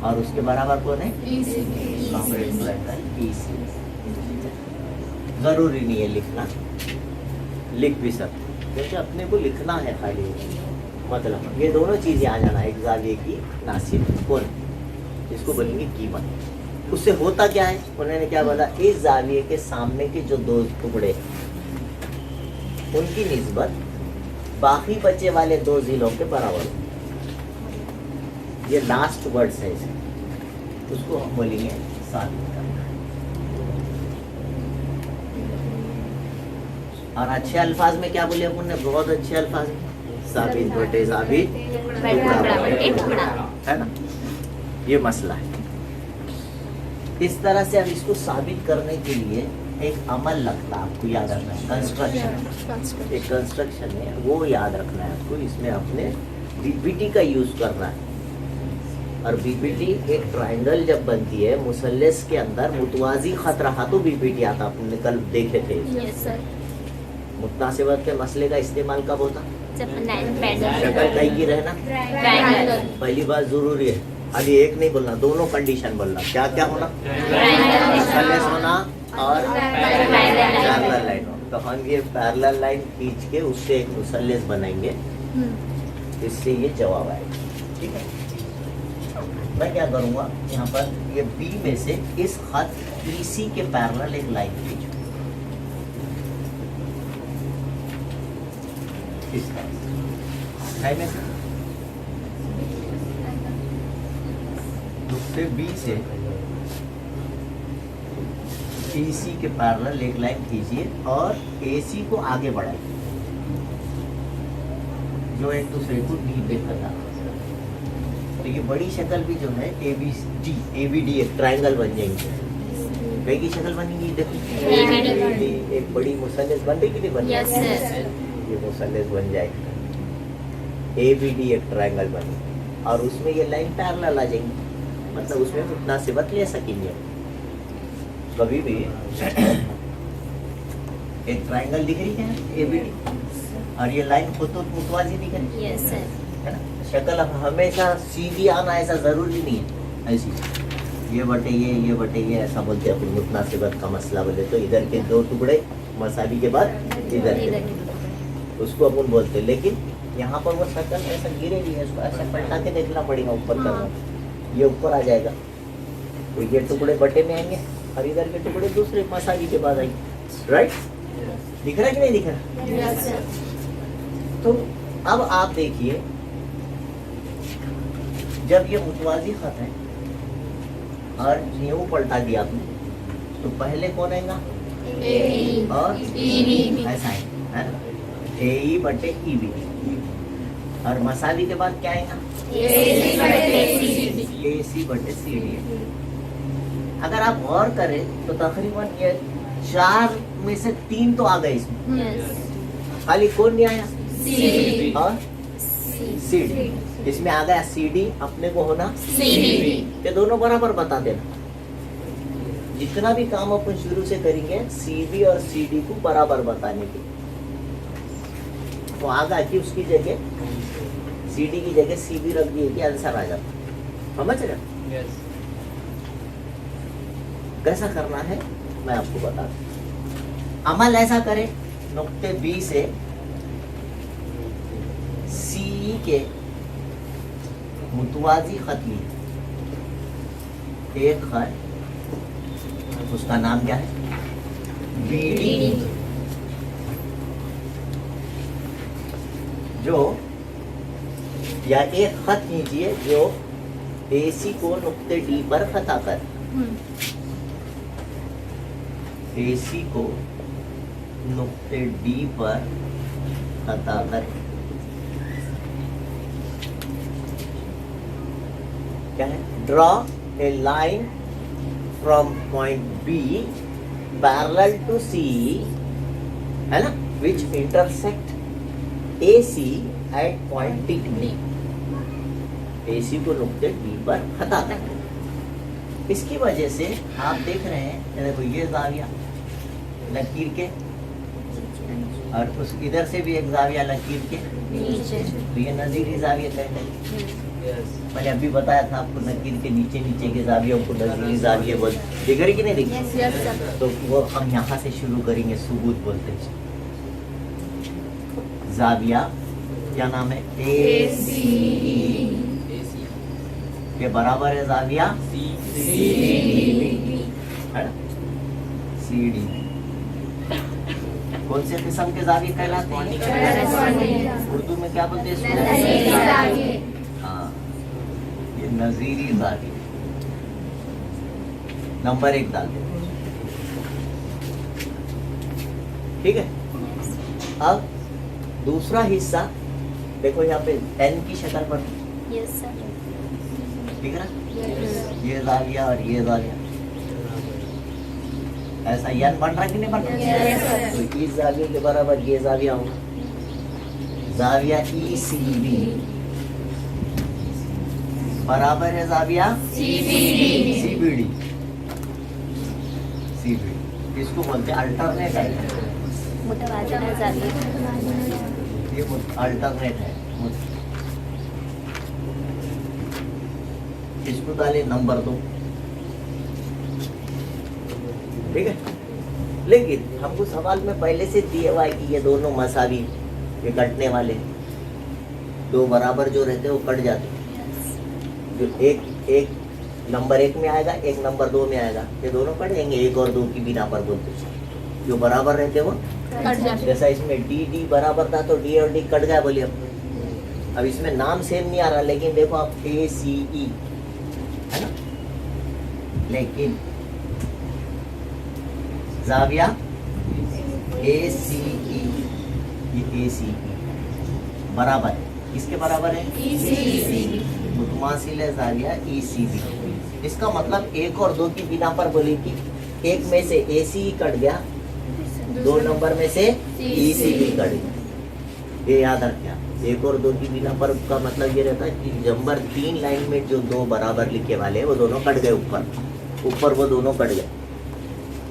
और उसके बराबर कौन है? EC। जरूरी नहीं है लिखना, लिख भी सकते क्योंकि अपने को लिखना है खाली, मतलब ये दोनों चीजें आ जाना है। एक जाविये की नासिब कौन, इसको बोलेंगे कीमत। उससे होता क्या है, उन्होंने क्या बोला, इस जाविये के सामने के जो दो टुकड़े उनकी निस्बत बाकी बचे वाले दो जिलों के बराबर हो। ये लास्ट वर्ड्स है इसे, उसको हम बोलेंगे साबित करना। और अच्छे अल्फाज में क्या बोले अपन ने, बहुत अच्छे अल्फाज में, साबित बटे साबित है ना, ये मसला है। इस तरह से अब इसको साबित करने के लिए एक अमल लगता है, आपको याद रखना है, कंस्ट्रक्शन। एक कंस्ट्रक्शन है, वो याद रखना है आपको। इसमें अपने बीपीटी का यूज करना है। और बीपीटी एक ट्रायंगल जब बनती है मुसल्लेस के अंदर मुतवाजी खत रहा तो बीपीटी आता, आपने कल देखे थे। Yes sir. मुतनासिबत के मसले का इस्तेमाल कब होता? पैरेलल शक्ल कई की रहना, पहली बात जरूरी है, खाली एक नहीं बोलना, दोनों कंडीशन बोलना। क्या क्या होना? मुसल्लेस होना और पैरेलल लाइन होना। तो हम ये पैरेलल लाइन खींच के उससे एक मुसल्लेस बनाएंगे, इससे ये जवाब आएगा। ठीक है, मैं क्या करूँगा, यहाँ पर ये बी में से इस खत EC के पैरेलल एक लाइन खींचूँ, इस तरह है में से नुक्ते B से EC के पैरेलल एक लाइन खींचिए और AC को आगे बढ़ाइए, जो एक दूसरे को डी पे करता। तो ये बड़ी शक्ल भी जो है ABD एक ट्रायंगल बन जाएंगे। कई की शक्ल बनेगी, देखो ABD एक बड़ी मुसल्लेस बन रही, कितनी बन जाएगी, ये मुसल्लेस बन जाएगा। ABD एक ट्रायंगल बने और उसमें ये लाइन पैरेलल आ जाएंगी, मतलब उसमें उतना सिबत ले सकेंगे। कभी भी एक ट्रायंगल दिख रही है ABD और ये लाइन खुद तो मुतवाजी दिख रही है, यस सर। है ना। शक्ल हमेशा सीधी आना ऐसा जरूरी नहीं है, ऐसी ये बटे ये ऐसा बोलते हैं अपन। मुतनासिबत का मसला बोले तो इधर के दो टुकड़े मसावी के बाद इधर के, उसको अपन बोलते हैं। लेकिन यहाँ पर वो शक्ल ऐसा गिरेगी, इसको ऐसा पलटा के देखना पड़ेगा, ऊपर करना, ये ऊपर आ जाएगा तो ये टुकड़े बटे में आएंगे और इधर के टुकड़े दूसरे मसावी के बाद आएंगे, राइट। दिख रहा है कि नहीं दिख रहा? तो अब आप देखिए, जब ये मुतवाजी खत है और यूं पलटा दिया आपने, तो पहले कौन आएगा? और ऐसा है ना, ए बटे ई बी, और मसाली के बाद क्या आएगा? ए सी बटे सी डी। अगर आप गौर करें तो तकरीबन ये 4 में से 3 तो आ गए इसमें, खाली कौन नहीं आया? और सी डी। इसमें आ गया सी डी, अपने को होना सी डी, ये दोनों बराबर बता देना। जितना भी काम अपन शुरू से करेंगे सी बी और सी डी को बराबर बताने के, तो आगा कि उसकी जगह सी डी की जगह सी बी रख दिए कि आंसर आ जाता। समझ रहे? कैसा करना है मैं आपको बता दूं। अमल ऐसा करें, नुक्ते बी से सी के मुतवाजी खत लिए, एक खत, उसका नाम क्या है? बीडी। जो या एक खत कीजिए जो एसी को नुक्ते डी पर खता कर, एसी को नुक्ते डी पर खता कर। क्या है? Draw a line from point B parallel to C, है ना, which intersect A C at point D. A C को नुक्ते डी पर खता कर। इसकी वजह से आप देख रहे हैं, देखो ये जाविया लकीर के, और उस इधर से भी एक जाविया लकीर के, तो ये नजीरी जाविया कहते हैं। मैंने अभी बताया था आपको, नकीर के नीचे नीचे के जावियों को नजीरी जाविया बोलते। दिख रही कि नहीं दिख? तो वो हम यहाँ से शुरू करेंगे, सबूत बोलते हैं। जाविया क्या नाम है? ए सी के बराबर है जाविया है ना, सी डी। कौन से किस्म के जाविये कहलाते हैं? उर्दू में क्या बोलते हैं? हाँ, ये नजीरी जाविये। नंबर 1 डाल दे, ठीक है। अब दूसरा हिस्सा देखो, यहाँ पे एन की शक्ल पर दिख रहा, ये जाविया और ये जाविया, ऐसा यन बन रहा कि नहीं बन रहा? तो इस जाविये के बराबर ये जाविया होगा, जाविया ई सी बी बराबर है जाविया सी बी डी। इसको बोलते हैं अल्टरनेट है, ये अल्टरनेट है। इसको डाले नंबर 2, ठीक है। लेकिन हमको सवाल में पहले से दिया हुआ है कि ये दोनों मसावी, ये कटने वाले, दो बराबर जो रहते हैं वो कट जाते हैं। जो एक नंबर 1 में आएगा, एक नंबर 2 में आएगा, ये दोनों कट जाएंगे, 1 और 2 की बिना पर बोलते हैं। जो बराबर रहते हैं वो कट जाते। जैसा इसमें डी बराबर था तो डी और डी कट गया, बोलिए। अब इसमें नाम सेम नहीं आ रहा, लेकिन देखो आप ए सी ई है ना, लेकिन जाविया ए सी ई, ये ए सी ई बराबर है, किसके बराबर है? मुतमासिल है जाविया ई सी बी। इसका मतलब 1 और 2 की बिना पर बोली कि एक में से ए सी ई कट गया, 2 नंबर में से ई सी बी कट गया। ये याद रखना, 1 और 2 की बिना पर का मतलब ये रहता है कि नंबर 3 लाइन में जो 2 बराबर लिखे वाले वो दोनों कट गए, ऊपर वो दोनों कट गए।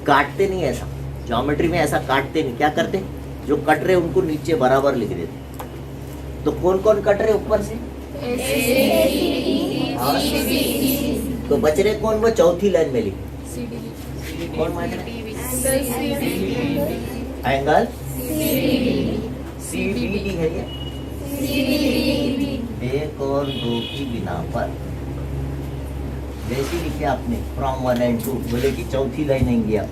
काटते नहीं ऐसा, ज्योमेट्री में ऐसा काटते नहीं। क्या करते? जो कट रहे उनको नीचे बराबर लिख देते। तो कौन कौन कट रहे ऊपर से? तो बच रहे कौन? वो चौथी लाइन में लिखे। कौन मान रहे? एंगल सी बी डी है ये। 1 और 2 की बिना पर जैसे लिखे आपने फ्रॉम 1 and 2, बोले कि चौथी लाइन आएंगी आप,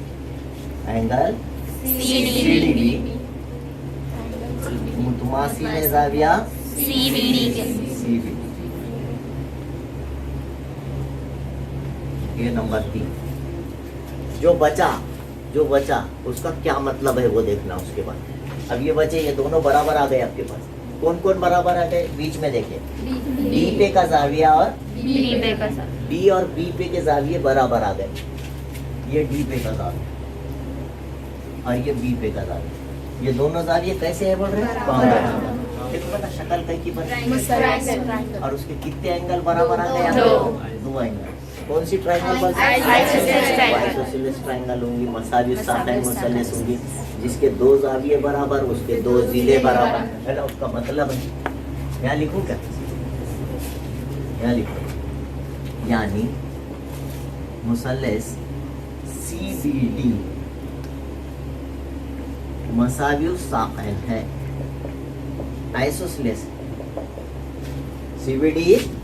एंगल CDB मुतमासिल जाविया CBD के CBD। ये नंबर 3। जो बचा उसका क्या मतलब है वो देखना। उसके बाद अब ये बचे, ये दोनों बराबर आ गए आपके पास। कौन कौन बराबर आ गए? बीच में देखें, डी पे का जाविया और B पे का सा डी और बी पे के जाविये बराबर आ गए। ये डी पे का जाविया और ये बी पे का जाविया, ये दोनों जाविये कैसे है बोल रहे हैं? बराबर। देखो बेटा शक्ल कई की बनी और उसके कितने एंगल बराबर आ गए? दो एंगल। कौन सी ट्रायंगल बनती है? आइसोसेलेस ट्रायंगल होंगी, मसाविस साकाइन मुसल्लस होंगी, जिसके दो जाविये बराबर, उसके दो जिले बराबर, है ना? उसका मतलब है, यहाँ लिखूं क्या? यहाँ लिखो, यानी मुसल्लस CBD मसाविस साकाइन है, आइसोसेलेस। CBD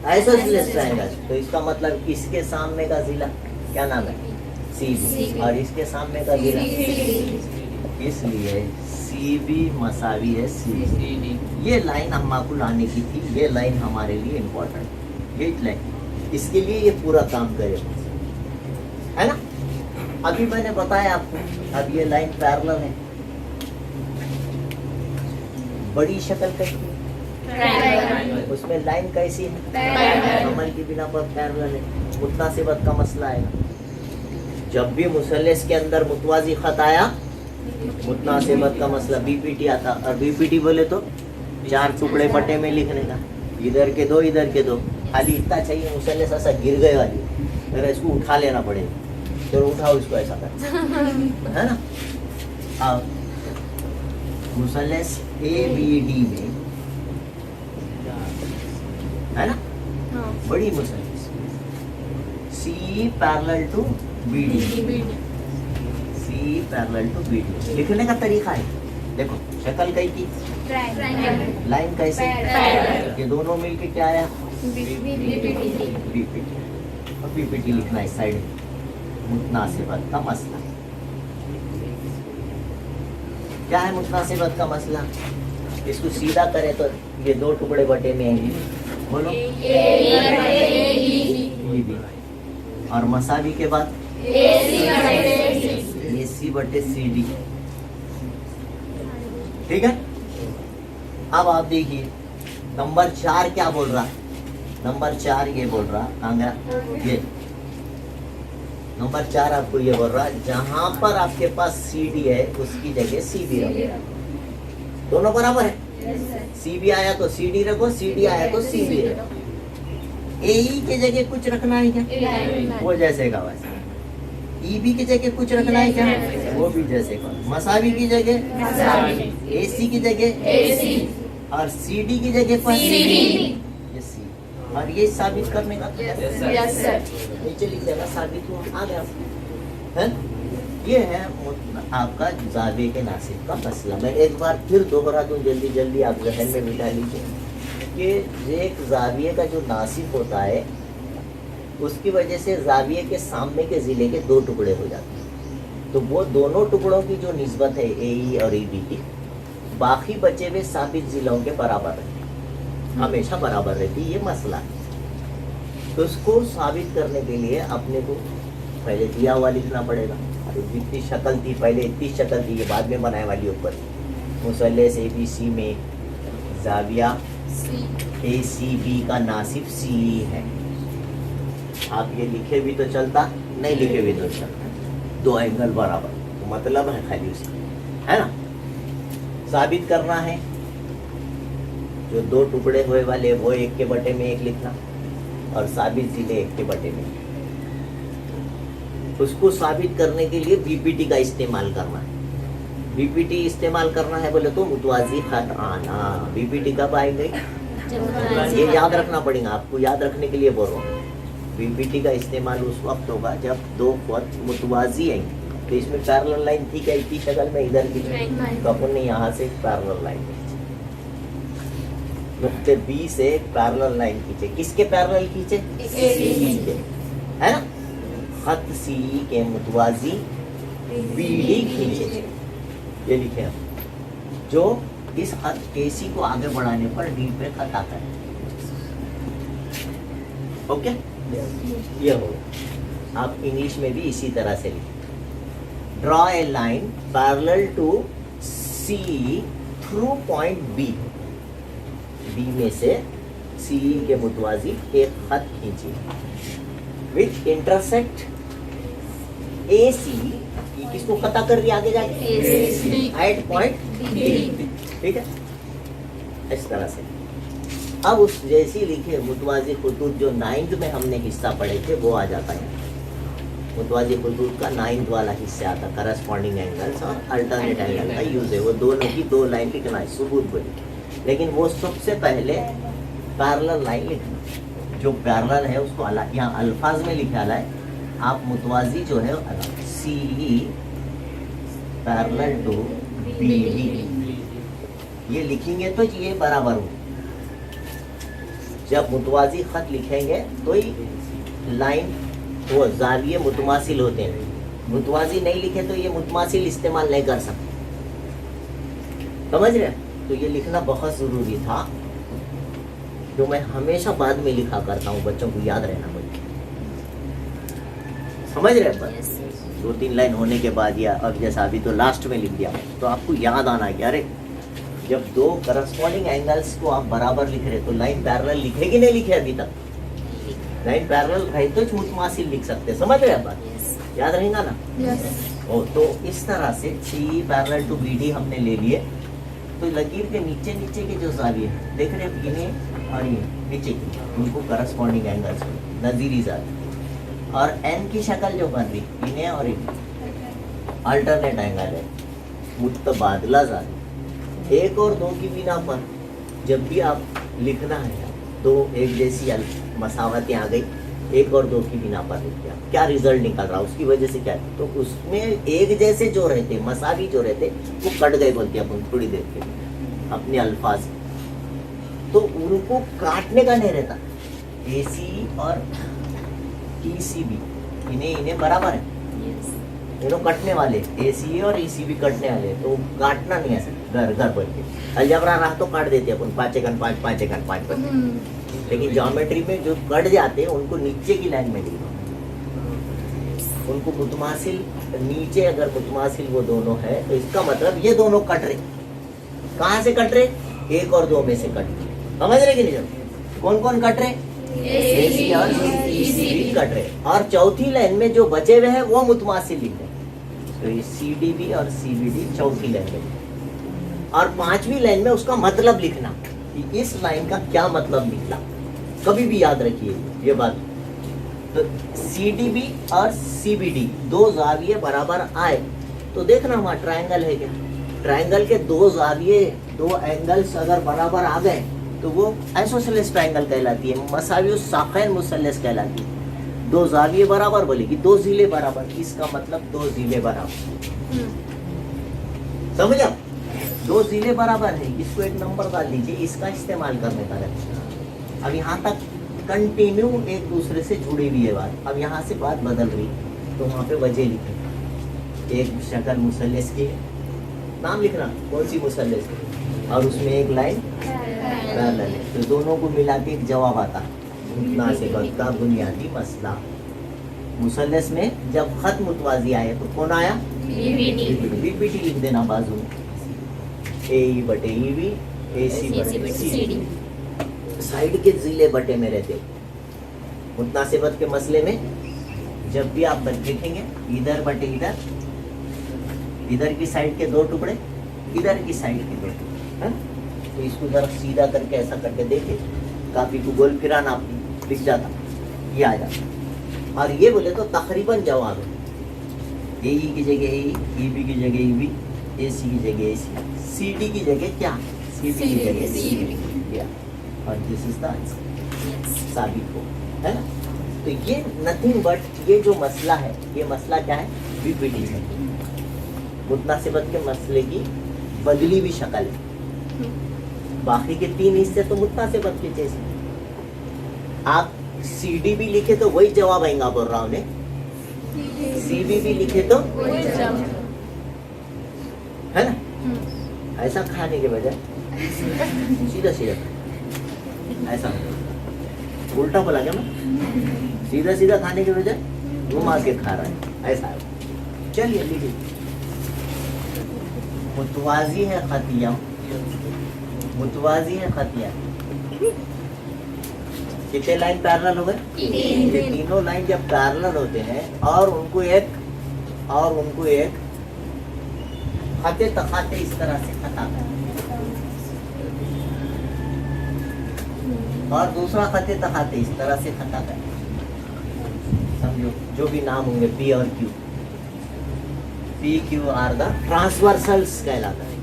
isosceles triangle. तो इसका मतलब इसके सामने का जिला क्या नाम है? CB और इसके सामने का जिला, इसलिए CB मसावी है CD। ये लाइन हम आपको लाने की थी, ये लाइन हमारे लिए इम्पोर्टेंट, ये लाइन, इसके लिए ये पूरा काम करे, है ना? अभी मैंने बताया आपको, अब ये लाइन पैरेलल है। बड़ी शक्ल कैसी है? उसमें लाइन कैसी है? अमल की बिना पर पैरेलल है। मुत्तासिबत का मसला है, जब भी मुसल्लस के अंदर मुतवाजी खत आया, मुत्तासिबत का मसला BPT आता। और BPT बोले तो 4 टुकड़े बटे में लिखने का, इधर के दो इधर के दो, खाली इतना चाहिए मुसल्लस ऐसा गिर गए वाली, मेरा इसको उठा लेना पड़ेगा, तो उठाओ इसको ऐसा कर, है ना? अब मुसल्लस ABD में, है ना? बड़ी मुसल्लस C parallel to BD, C parallel to BD। लिखने का तरीका है, देखो शक्ल कई की, लाइन कैसे, ये दोनों मिलके क्या आया? BPT। और BPT लिखना है साइड में, मुतनासिबत का मसला। क्या है मुतनासिबत का मसला? इसको सीधा करें तो ये 2 टुकड़े बटे में आएंगे, बोलो AB। और मसावी के बाद AC बटे CD, ठीक है? अब आप देखिए नंबर 4 क्या बोल रहा है? नंबर 4 ये बोल रहा, आंगरा ये नंबर 4 आपको ये बोल रहा, जहां पर आपके पास CD है उसकी जगह CB रखो, दोनों बराबर है। CB आया तो CD रखो, CD आया तो CB रखो। AE की जगह कुछ रखना है क्या? वो जैसे का वैसे। EB की जगह कुछ रखना है क्या? वो भी जैसे का। मसावी की जगह AC की जगह और CD की जगह पर CD। और ये साबित करने का नीचे लिख देगा, साबित हुआ, आ गया, है? ये है आपका जावे के नासिब का मसला। मैं एक बार फिर दोहरा दूं, जल्दी जल्दी आप जहन में बिठा लीजिए कि एक जाविये का जो नासिब होता है उसकी वजह से जाविये के सामने के ज़िले के 2 टुकड़े हो जाते हैं। तो वो दोनों टुकड़ों की जो निस्बत है AE और EB की, बाकी बचे हुए साबित ज़िलों के बराबर रहती है, हमेशा बराबर रहती है। ये मसला है। तो इसको साबित करने के लिए अपने को पहले दिया हुआ लिखना पड़ेगा। जितनी शक्ल थी पहले, इतनी शक्ल थी, ये बाद में बनाए वाली ऊपर। मुसल्लस ABC में जाविया ACB का नासिब CE है। आप ये लिखे भी तो चलता, नहीं लिखे भी तो चलता, 2 एंगल बराबर, तो मतलब है खाली उसका, है ना? साबित करना है जो 2 टुकड़े हुए वाले वो 1 के बटे में 1 लिखना और साबित जिले 1 के बटे में। उसको साबित करने के लिए BPT का इस्तेमाल करना है। BPT इस्तेमाल करना है बोले तो मुतवाजी खत आना। BPT कब आएंगे ये याद रखना पड़ेगा, आपको याद रखने के लिए बोल रहा हूँ। BPT का इस्तेमाल उस वक्त होगा जब 2 खत मुतवाजी आएंगे। तो इसमें पैरेलल लाइन थी क्या इतनी शक्ल में इधर की, तो अपन ने यहाँ से पैरेलल लाइन खींची, नुक्ते B से पैरेलल लाइन खींचे। किसके पैरेलल खींचे? CE के, है ना? खत CE के मुतवाजी BD खींचे। ये लिखे हम, जो इस खत AC को आगे बढ़ाने पर D पे खत आता है। ओके, ये हो गया। आप इंग्लिश में भी इसी तरह से लिखें। Draw a line parallel to C through point B। B में से C के मुतवाजी एक खत खींचिए विच इंटरसेक्ट AC। ये किसको पता कर रही है आगे जाके? At point D। ठीक है, इस तरह से। अब उस जैसी लिखे मुतवाजी खुतूत जो 9th में हमने हिस्सा पढ़े थे वो आ जाता है। मुतवाजी खुतूत का 9th वाला हिस्सा आता, करस्पॉन्डिंग एंगल्स और अल्टरनेट एंगल का यूज है। वो दोनों की 2 लाइन लिखना है, सबूत बोली। लेकिन वो सबसे पहले पैरेलल लाइन लिखना, जो पैरेलल है उसको अलग यहाँ अल्फाज में लिखा है। आप मुतवाजी जो है CE पैरेलल टू BD ये लिखेंगे तो ये बराबर हो। जब मुतवाजी खत लिखेंगे तो ही लाइन वो जाविये मुतमासिल होते हैं। मुतवाजी नहीं लिखे तो ये मुतमासिल इस्तेमाल नहीं कर सकते, समझ रहे? तो ये लिखना बहुत जरूरी था, जो मैं हमेशा बाद में लिखा करता हूँ, बच्चों को याद रहना मुझे। समझ रहे? पर 2-3 लाइन होने के बाद या अब जैसा अभी तो लास्ट में लिख दिया, तो आपको याद आना है कि अरे जब 2 करस्पॉन्डिंग एंगल्स को आप बराबर लिख रहे तो लाइन पैरेलल लिखे कि नहीं लिखे? अभी तक लाइन पैरेलल है तो मुतमासिल लिख सकते। समझ रहे हैं बात? याद रहेगा ना? ओ, तो इस तरह से CE पैरेलल टू BD हमने ले लिए। तो लकीर के नीचे नीचे के जो जाविये हैं देख रहे हैं, इन्हें और ये नीचे की, उनको करस्पॉन्डिंग एंगल्स नजीरी जाविये। और N की शक्ल जो बन रही इन्हें और इन्हें अल्टरनेट एंगल है, मुतबादला जाविये। 1 और 2 की बिना पर जब भी आप लिखना है, 2 एक जैसी मसावतें आ गई, 1 और 2 की बिना पर लिख दिया, क्या रिजल्ट निकल रहा उसकी वजह से क्या है? तो उसमें एक जैसे जो रहते, मसावी जो रहते, वो कट गए बोलते हैं अपन थोड़ी देर के अपने अल्फाज, तो उनको काटने का नहीं रहता। AC और ECB इन्हें बराबर है, दोनों कटने वाले, AC और ECB कटने वाले, तो काटना नहीं है घर घर बोल के। अलजबरा रहा तो काट देते अपन 5 एकन 5 5 एकन 5 पर, लेकिन ज्योमेट्री में जो कट जाते हैं उनको नीचे की लाइन में लिखो, उनको मुतमासिल नीचे, अगर मुतमासिल वो दोनों है तो इसका मतलब ये दोनों कट रहे। कहाँ से कट रहे? 1 और 2 में से कट रहे। समझ रहे कि नहीं? कौन कौन कट रहे? AC और ECB कट रहे। और चौथी लाइन में जो बचे हुए हैं वो मुतमासिल लिख रहे, तो ये CDB और CBD चौथी लाइन में। और 5वीं लाइन में उसका मतलब लिखना कि इस लाइन का क्या मतलब निकला, कभी भी याद रखिए ये बात। तो CDB और CBD 2 जाविये बराबर आए तो देखना वहाँ ट्रायंगल है क्या। ट्रायंगल के 2 जाविये, 2 एंगल्स अगर बराबर आ गए तो वो आइसोसेलेस ट्रायंगल कहलाती है, मसावी साक़ैन मुसल्लस कहलाती है। 2 जाविये बराबर बोलेगी, 2 ज़िले बराबर, इसका मतलब 2 ज़िले बराबर। समझ आप? 2 ज़िले बराबर है, इसको एक नंबर डाल दीजिए, इसका इस्तेमाल करने का है। अब यहाँ तक कंटिन्यू एक दूसरे से जुड़ी हुई है बात। अब यहाँ से बात बदल रही तो वहाँ पे वजह लिखें। एक शक्ल मुसल्लस की है, नाम लिखना कौन सी मुसल्लस की, और उसमें एक लाइन पैरेलल है, तो दोनों को मिला के एक जवाब आता है। मुतनासिबत का बुनियादी मसला। मुसल्लस में जब खत मुतवाजी आए तो कौन आया? BBD लिख देना बाजू में, AE बटे EB, AC बटे CD, साइड के जिले बटे में रहते। मुतनासिबत के मसले में जब भी आप लिखेंगे इधर बटे इधर, इधर की साइड के 2 टुकड़े, इधर की साइड के 2 टुकड़े, तो इसको जरा सीधा करके ऐसा करके देखिए, काफी को गोल फिराना दिख जाता, ये आ जाता। और ये बोले तो तकरीबन जवाब है, AE की जगह AE, EB की जगह EB, AC की जगह AC, CD की जगह क्या? CD की जगह CD, और दिस इज द आंसर, साबित हो, है ना? तो ये नथिंग बट ये जो मसला है, ये मसला क्या है? BBD है, मुतनासिबत के मसले की बदली हुई शक्ल है। बाकी के 3 हिस्से तो मुतनासिबत के जैसे। आप CD भी लिखे तो वही जवाब आएगा, बोल रहा हूँ ने। CB भी लिखे तो है ना। ऐसा खाने के बजाय सीधा सीधा ऐसा, उल्टा बोला क्या मैं? सीधा सीधा खाने के बजाय घुमा के खा रहा है, ऐसा है। चलिए लिखिए, मुतवाजी है खतिया, मुतवाजी है खतिया। कितने लाइन पैरेलल हो गए? ये तीनों लाइन जब पैरेलल होते हैं और उनको एक खाते तखाते इस तरह से खता है, और दूसरा खाते तखाते इस तरह से खता है। समझो, जो भी नाम होंगे पी और Q, P Q are the transversals कहलाता है,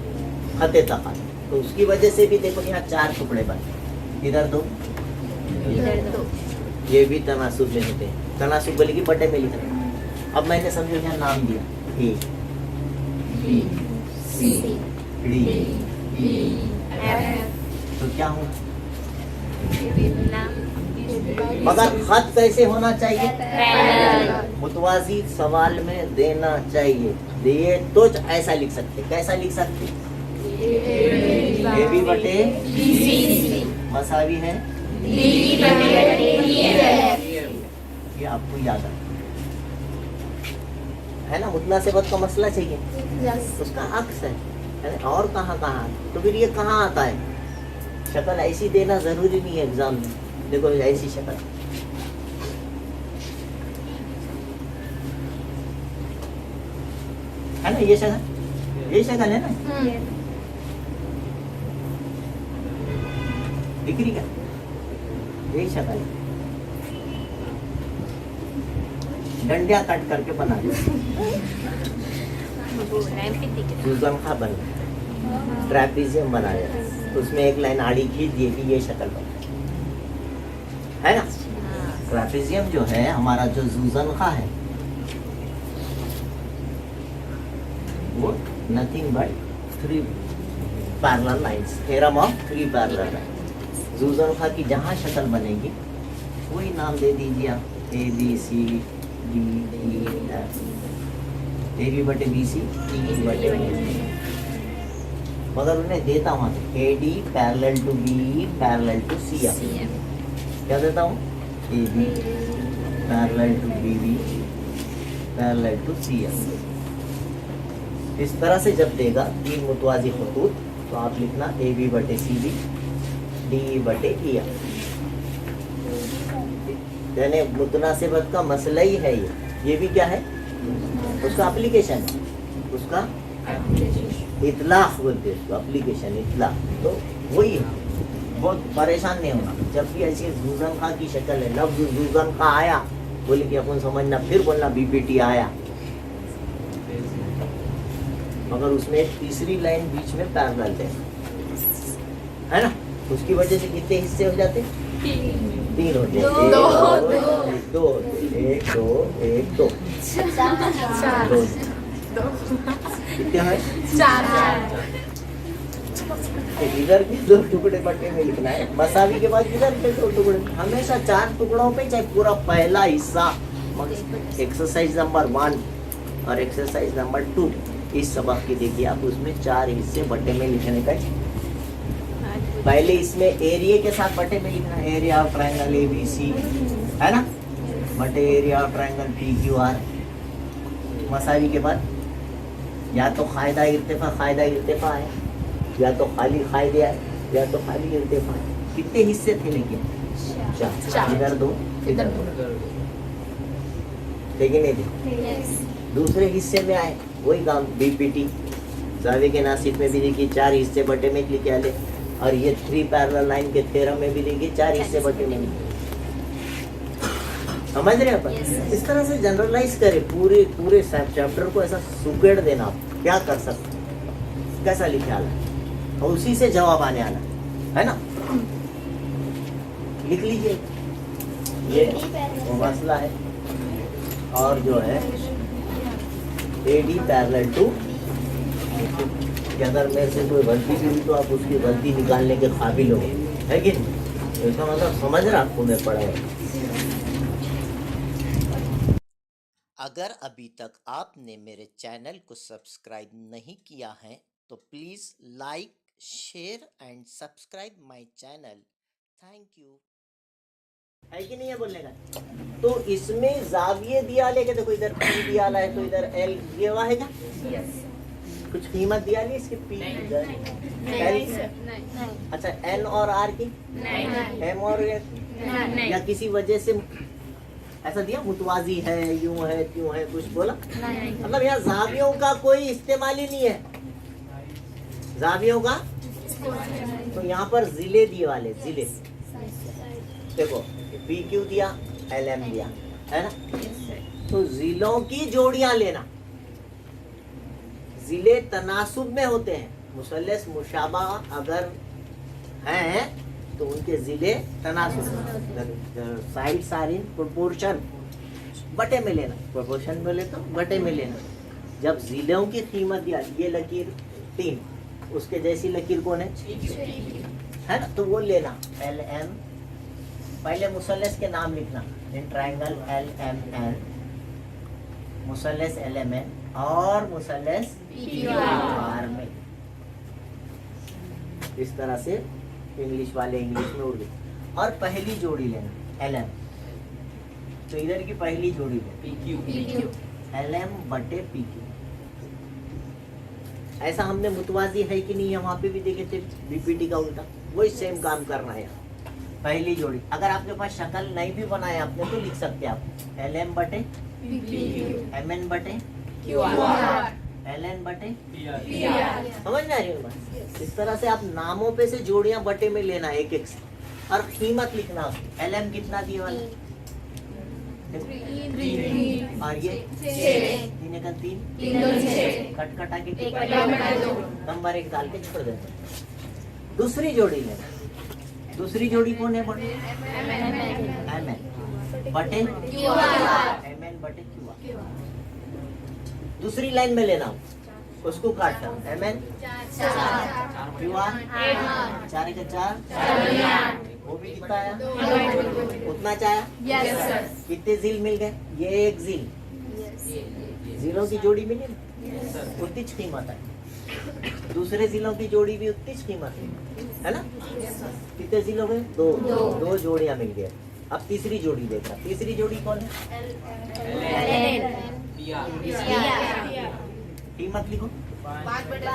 खाते तखाते। तो उसकी वजह से भी देखो यहाँ 4 टुकड़े बने, इधर 2, इधर दो। ये भी तनासुब में होते हैं। तनासुब बोले कि बटे में लिखा। अब मैंने समझो यहाँ नाम दिया A B C D E, F, तो क्या हुआ? नाम मगर खत कैसे होना चाहिए? पैरेलल। मुतवाजी सवाल में देना चाहिए, दिए तो ऐसा लिख सकते। कैसा लिख सकते? ए बी बटे सी मसावी है, डी बटे एफ। ये आपको याद है ना। मुतला से बद का मसला चाहिए, उसका अक्स है ना? और कहाँ कहाँ, तो फिर ये कहाँ आता है? शक्ल ऐसी देना जरूरी नहीं है एग्जाम में। देखो ऐसी शक्ल, है ना, ये शक्ल, ये शक्ल है ना, दिख रही क्या? यही शक्ल है। डंडिया कट करके बना दो, सुजन खा बन, ट्रैपीजियम बनाया, उसमें एक लाइन आड़ी खींच दिए कि ये शक्ल बन, है ना। ट्रैपीजियम जो है हमारा, जो जुजनखा है, वो nothing but 3 parallel lines, theorem of 3 parallel lines. जुजनखा की जहाँ शक्ल बनेगी वही नाम दे दीजिए आप, A B C D E F, A B बटे बी सी, ई बटे बी। मगर उन्हें देता हूँ A D parallel to B parallel to C F. क्या देता हूँ? A B parallel to B B parallel to C F. इस तरह से जब देगा 3 मुतवाजी खतूत, तो आप लिखना ए बी बटे सी बी, डी बटे ई एफ। यानी मुतनासिबत का मसला ही है ये भी क्या है? उसका एप्लीकेशन, उसका इतलाक बोलते हैं, एप्लीकेशन इतलाक। तो वही है, बहुत परेशान नहीं होना। जब भी ऐसी जुजनखा की शक्ल है, लफ्ज जुजनखा आया, बोले कि अपन समझना, फिर बोलना बीपीटी आया, मगर उसमें एक तीसरी लाइन बीच में पैरेलल है ना। उसकी वजह से कितने हिस्से हो जाते? 3 होते हैं। 1 2 1 2 1 2 कितने हैं? 4। इधर के 2 टुकड़े बटे में लिखना है, मसावी के बाद इधर के 2 टुकड़े, हमेशा 4 टुकड़ों पे, चाहे पूरा पहला हिस्सा। एक्सरसाइज नंबर 1 और एक्सरसाइज नंबर 2 इस सबक की देखिए आप, उसमें 4 हिस्से बटे में लिखने का। पहले इसमें एरिया के साथ बटे में लिखना, area of triangle A B C, है ना, बटे area of triangle P Q R. मसावी के बाद या तो कायदा इर्तिफा है, या तो खाली कायदे है, या तो खाली इर्तिफा है। कितने हिस्से थे लेकिन? 4। इधर 2 इधर 2, लेकिन नहीं दूसरे हिस्से में आए वही काम, बीपीटी जावे के नासिक में भी देखिए 4 हिस्से बटे में लिखे आले, और ये 3 पैरेलल लाइन के थ्योरम में भी देखिए 4 हिस्से बटे में। समझ रहे हैं अपन? इस तरह से जनरलाइज करें पूरे चैप्टर को, ऐसा सुकेड़ देना आप क्या कर सकते, कैसा लिखे आला, और उसी से जवाब आने आला, है ना। लिख लीजिए, ये वो मसला है। और जो है ए डी पैरेलल टू, अगर मेरे से कोई गलती भी हुई तो आप उसकी गलती निकालने के काबिल हो, है कि नहीं? इसका मतलब समझ रहा आपको मैं पढ़ा है। अगर अभी तक आपने मेरे चैनल को सब्सक्राइब नहीं किया है तो please like share and subscribe my channel. Thank you. है कि नहीं है बोलने का? तो इसमें जाविये दिया लेके देखो, इधर पी दिया है तो इधर एल दिया हुआ है क्या? कुछ कीमत दिया नहीं इसकी पी इधर एल। अच्छा एन और आर की एम और या किसी वजह से ऐसा दिया मुतवाजी है, यूं है क्यों है, कुछ बोला? मतलब यहाँ जावियों का कोई इस्तेमाल ही नहीं है, जावियों का। तो यहाँ पर जिले दिए वाले जिले देखो, पी क्यू दिया, एल एम दिया, है ना? तो जिलों की जोड़ियां लेना, जिले तनासुब में होते हैं, मुसल्लस मुशाबा अगर हैं तो उनके जिले तनासुब, साइड्स आर इन प्रोपोर्शन, बटे में लेना, प्रोपोर्शन बोले तो बटे में लेना। जब जिलों की कीमत दिया, ये लकीर 3, उसके जैसी लकीर कौन है ना? तो वो लेना एल एम, पहले मुसल्लस के नाम लिखना, इन ट्रायंगल एल एम एन, मुसल्लस एल एम एन और मुसल्लस आर में। इस तरह से इंग्लिश वाले इंग्लिश में उर्दू। और पहली जोड़ी लेना एल एम, तो इधर की पहली जोड़ी ले एल एम बटे पी क्यू। ऐसा हमने मुतवाजी है कि नहीं है वहां पे भी देखे थे, बीपीटी का उल्टा वही सेम काम करना है। पहली जोड़ी, अगर आपके पास शक्ल नहीं भी बनाया आपने तो लिख सकते हैं आप एल एम बटे एम एन बटे एल एन बटे, समझ में आ रही है? इस तरह से आप नामों पे से जोड़ियां बटे में लेना एक एक से, और कीमत लिखना उसकी। एल एम कितना दिए वाले, और ये 3 एकन 3 कट कटा के नंबर 1 डाल के छोड़ देते। दूसरी जोड़ी लेना, दूसरी जोड़ी कौन है? एम एन बटे एम एन बटे क्यू आर। दूसरी लाइन में लेना, उसको काटना, एम एन क्यू आर 4 के 4, वो भी कितना आया? उतना चाहे? कितने जिल मिल गए? ये एक जिल, जिलों की जोड़ी मिली ना, उतनी कीमत है। दूसरे जिलों की जोड़ी भी उतनी कीमत है ना? कितने जिल हो गए? 2 जोड़ियां मिल गए। अब तीसरी जोड़ी देखना, तीसरी जोड़ी कौन है? कीमत लिखो, 5 बटे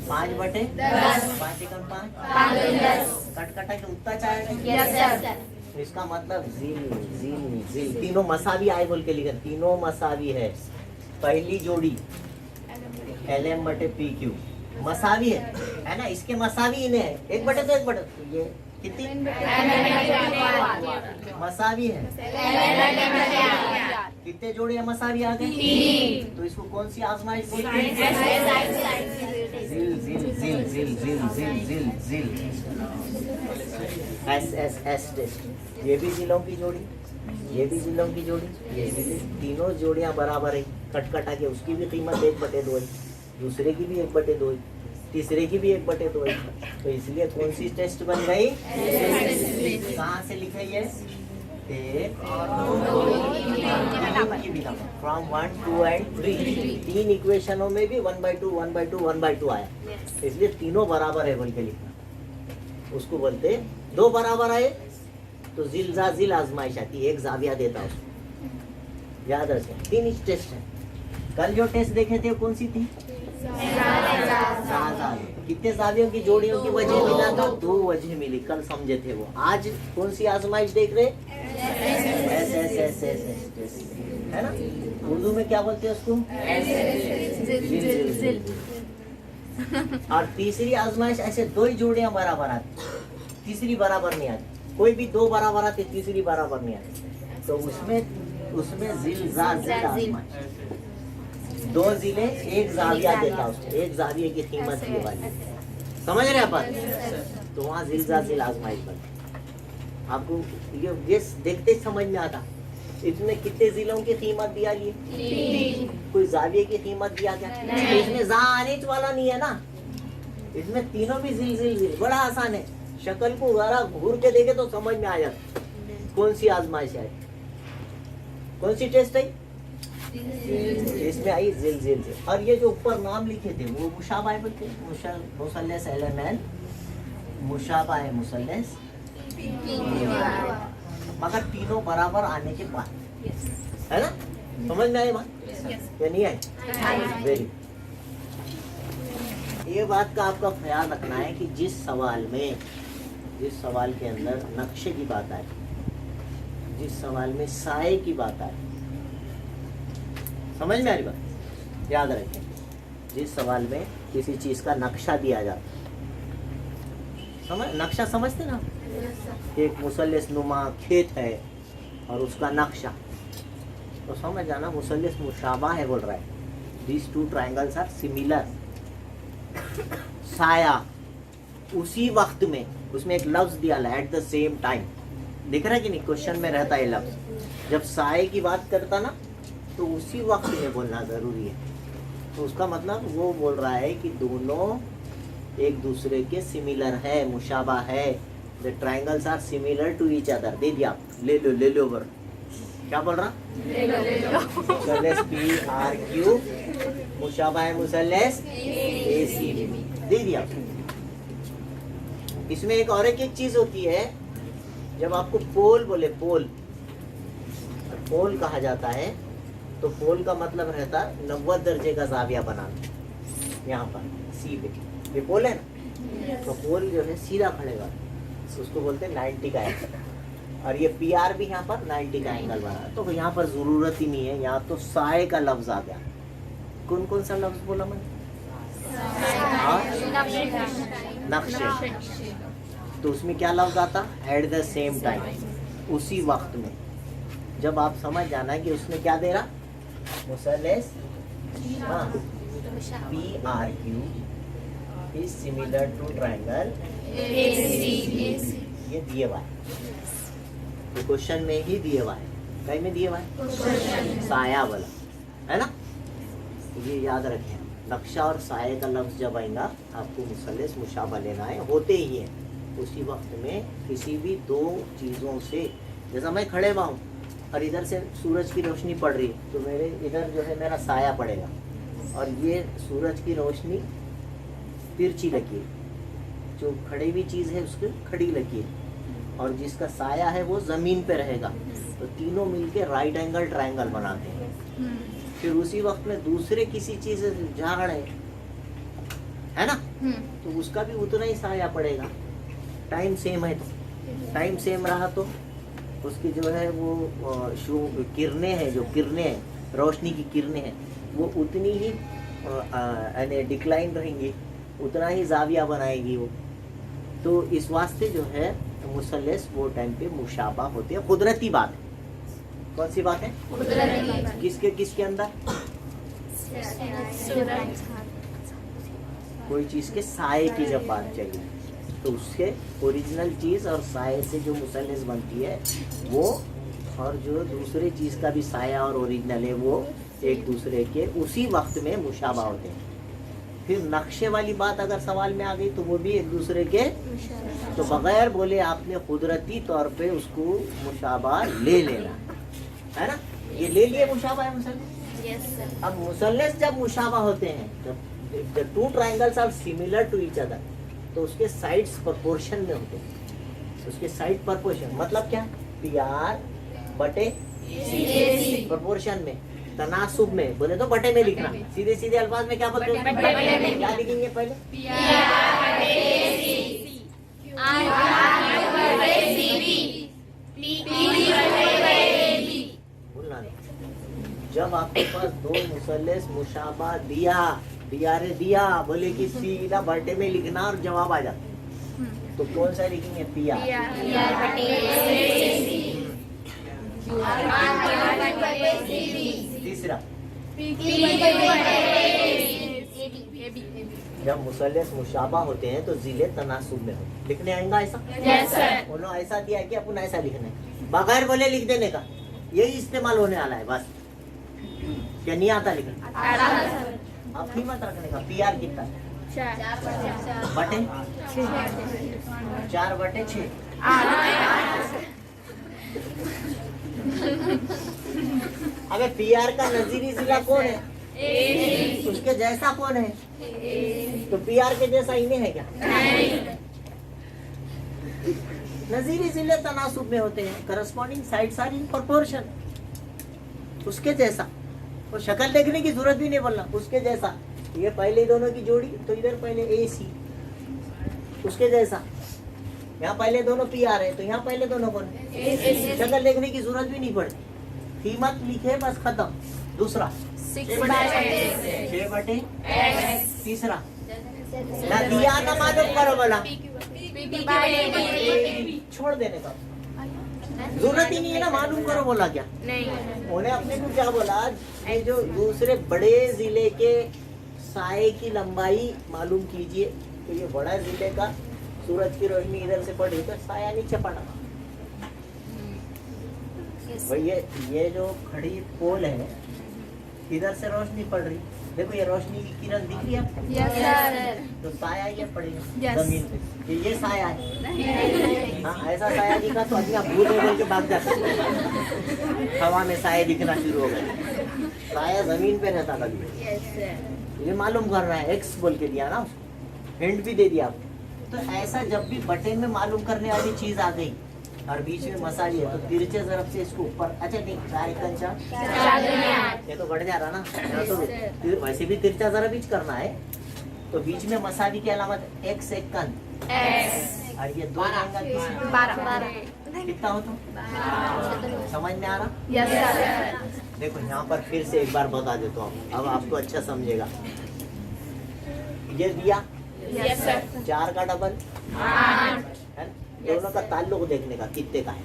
5 एकम 5, कट कटा के उतना चाहेगा। तो इसका मतलब जिल जिल जिल तीनों मसावी आए बोल के लिखा, तीनों मसावी है। पहली जोड़ी एल एम बटे पी क्यू मसावी है ना? इसके मसावी इन्हें है, 1 बटे तो 1 बटे, ये कितनी मसावी है? कितने जोड़े मसावी आ गए? तो इसको कौन सी आजमाइश बोलते हैं? जिल जिल जिल जिल जिल जिल जिल जिल, एस एस एस टेस्ट। ये भी जिलों की जोड़ी, ये भी जिलों की जोड़ी, ये भी, तीनों जोड़ियां बराबर है। कट कटा के उसकी भी कीमत 1 बटे 2 है, दूसरे की भी 1 बटे 2 है, तीसरे की भी 1 बटे 2 है। तो इसलिए कौन सी टेस्ट बन गई? कहाँ से लिखा ये? 1 और 2 की बिना फ्रॉम 1 2 एंड 3, 3 इक्वेशनों में भी 1/2 1/2 1/2 आया, इसलिए तीनों बराबर है बोल के लिखना। उसको बोलते 2 बराबर आए तो जिल जा जिल आजमाइश आती है, 1 जाविया देता है उसको, याद रखें। 3 टेस्ट है। कल जो टेस्ट देखे थे कौन सी थी? कितने जावियों की जोड़ियों की वजह मिला था? 2 वजह मिली, कल समझे थे वो। आज कौन सी आजमाइश देख रहे? S S S S S, है ना? उर्दू में क्या बोलते हैं उसको? और तीसरी आजमाइश ऐसे 2 ही जोड़ियां बराबर आती, तीसरी बराबर नहीं आती। कोई भी 2 बराबर आती, तीसरी बराबर नहीं आती। तो उसमें जिल जा जिल आजमाइश, 2 जिले 1 जाविया देता उसको, 1 जाविये की कीमत ये वाली, समझ रहे अपन? तो वहाँ जिल जिल आजमाइश बनती। आपको ये देखते समझ में आता। इसमें कितने जिलों की कीमत दिया? ये 3। कोई जाविये की कीमत दिया क्या? इसमें जा आने वाला नहीं है ना, इसमें तीनों भी जिल जिल जिल। बड़ा आसान है, शक्ल को जरा घूर के देखे तो समझ में आ जाता कौन सी आजमाइश है, कौन सी टेस्ट है। इसमें आई जिल जिल जिल। और ये जो ऊपर नाम लिखे थे वो मुशाबा है बोलते हैं, मुसल्लस एलेमेंट मुशाबा है मुसल्लस, मगर तीनों बराबर आने के बाद, है ना? समझ में आई बात या नहीं आई? वेरी। ये बात का आपका ख्याल रखना है कि जिस सवाल के अंदर नक्शे की बात आए, जिस सवाल में साए की बात आए, समझ में आ रही बात? याद रखें, जिस सवाल में किसी चीज का नक्शा दिया जाता, नक्शा समझते ना? एक मुसल्लस नुमा खेत है और उसका नक्शा, तो समझ जाना मुसल्लस मुशाबा है बोल रहा है। These two triangles are similar। साया उसी वक्त में, उसमें एक लफ्ज दिया है एट द सेम टाइम, दिख रहा है कि नहीं? क्वेश्चन में रहता है लफ्ज, जब साए की बात करता ना तो उसी वक्त में बोलना जरूरी है। तो उसका मतलब वो बोल रहा है कि दोनों एक दूसरे के सिमिलर है, मुशाबा है। The triangles are similar to each other. दे दिया, ले लो वर। क्या बोल रहा? मुसल्लस पी आर क्यू मुशाबा है मुसल्लस ए सी बी, दे दिया। इसमें एक और एक चीज होती है, जब आपको पोल बोले, पोल कहा जाता है, तो पोल का मतलब रहता 90 दर्जे का जाविया बनाना। यहाँ पर सी पे ये पोल है ना, तो पोल जो है सीधा खड़ेगा, उसको बोलते हैं 90 का एंगल। और ये पी आर भी यहाँ पर 90 का एंगल बना, तो यहाँ पर जरूरत ही नहीं है, यहाँ तो साए का लफ्ज आ गया। कौन सा लफ्ज बोला मैं? नक्शे। तो उसमें क्या लफ्ज आता? एट द सेम टाइम, उसी वक्त में। जब आप समझ जाना कि उसने क्या दे रहा, मुसल्लस P R Q is similar to triangle, ये दिए हुआ है, ये क्वेश्चन में ही दिए हुआ है। कहीं में दिए हुआ है? साया वाला, है ना? ये याद रखें, नक्शा और साये का लफ्ज जब आएगा आपको मुसल्लस मुशाबा लेना है, होते ही है उसी वक्त में। किसी भी दो चीज़ों से, जैसा मैं खड़े हुआ हूँ और इधर से सूरज की रोशनी पड़ रही है, तो मेरे इधर जो है मेरा साया पड़ेगा, और ये सूरज की रोशनी तिरछी लकीर, जो खड़ी हुई चीज़ है उसकी खड़ी लकीर, और जिसका साया है वो ज़मीन पे रहेगा, तो तीनों मिलके राइट एंगल ट्रायंगल बनाते हैं। फिर उसी वक्त में दूसरे किसी चीज़ से झाड़ है ना, तो उसका भी उतना ही साया पड़ेगा। टाइम सेम है, तो टाइम सेम रहा तो उसकी जो है वो किरणें हैं, जो किरणें हैं, रोशनी की किरणें हैं, वो उतनी ही डिक्लाइन रहेंगी, उतना ही जाविया बनाएगी वो। तो इस वास्ते जो है मुसल्लस वो टाइम पे मुशाबा होते हैं। कुदरती बात है। कौन सी बात है? किसके अंदर? कोई चीज के साये की जब बात चली, तो उसके ओरिजिनल चीज और साये से जो मुसल्लस बनती है वो, और जो दूसरे चीज का भी साया और ओरिजिनल है, वो एक दूसरे के उसी वक्त में मुशाबा होते हैं। फिर नक्शे वाली बात अगर सवाल में आ गई तो वो भी एक दूसरे के, तो बगैर बोले आपने कुदरती तौर पे उसको मुशाबा ले लेना, है ना? ये ले लिए मुशाबा है मुसल्लस। अब मुसल्लस जब मुशाबा होते हैं, जब the two triangles are similar to each other, तो उसके साइड्स प्रोपोर्शन में होते हैं। उसके साइड प्रोपोर्शन मतलब क्या? पी आर बटे प्रोपोर्शन में, तनासुब में बोले तो बटे में लिखना। सीधे सीधे अल्फाज में क्या बोलते हैं? क्या लिखेंगे पहले? बोलना नहीं। जब आपके पास दो मुसल्लस मुशाबा दिया बोले कि सीधा बटे में लिखना और जवाब आ जाता, तो कौन सा लिखेंगे? P R. तीसरा, जब मुसल्लस मुशाबा होते हैं तो जिले तनासुब में होते। लिखने आएगा ऐसा? उन्होंने ऐसा दिया है कि अपन ऐसा लिखना है, बगैर बोले लिख देने का, यही इस्तेमाल होने वाला है बस। क्या नहीं आता लिखना? आप ही मत रखने का। पी आर कितना? 4 बटे 6। अबे पीआर का नजीरी जिला कौन है? उसके जैसा कौन है? तो पीआर के जैसा इन्हें है क्या? नजीरी जिले तनासुब में होते हैं, corresponding sides are in proportion. उसके जैसा, और शक्ल देखने की जरूरत भी नहीं बोलना, उसके जैसा। ये पहले दोनों की जोड़ी, तो इधर पहले ए सी, उसके जैसा। यहाँ पहले दोनों पी आ रहे, तो यहाँ पहले दोनों कौन है? शक्ल देखने की जरूरत भी नहीं पड़ती, कीमत लिखे बस खत्म। दूसरा 6/6, तीसरा ना दिया ना मालूम करो बोला, छोड़ देने का जरूरत ही नहीं है ना, मालूम करो बोला क्या? नहीं। उन्हें अपने को क्या बोला, ये जो दूसरे बड़े जिले के साए की लंबाई मालूम कीजिए। तो ये बड़ा जिले का सूरज की रोशनी इधर से पड़ी तो साया नीचे पड़ा। भाई ये जो खड़ी पोल है, इधर से रोशनी पड़ रही, देखो ये रोशनी की किरण दिख रही है आपको? Yes sir. तो साया ये पड़ेगा Yes. जमीन पे, ये साया है। हाँ, ऐसा साया दिखा तो आदमी आप भूल बोल के भाग जाता, हवा में साया दिखना शुरू हो गया। साया जमीन पे रहता कभी, यस सर। ये मालूम कर रहा है, एक्स बोल के दिया ना उसको, हिंट भी दे दिया आपको। तो ऐसा जब भी बटे में मालूम करने वाली चीज आ गई और बीच में मसाली है, तो तिरछे तरफ से इसको ऊपर, अच्छा नहीं कंचा, ये तो बढ़ जा रहा ना, यहाँ तो वैसे भी तिरछा जरा बीच करना है, तो बीच में मसाली की अलामत एक्स एक कन, और ये दो का 12 कितना हो तो समझ में आ रहा? Yes sir. देखो यहाँ पर फिर से एक बार बता देता हूँ, अब आपको अच्छा समझेगा। ये दिया यस सर। 4 का डबल 8। है, दोनों का ताल्लुक देखने का कितने का है,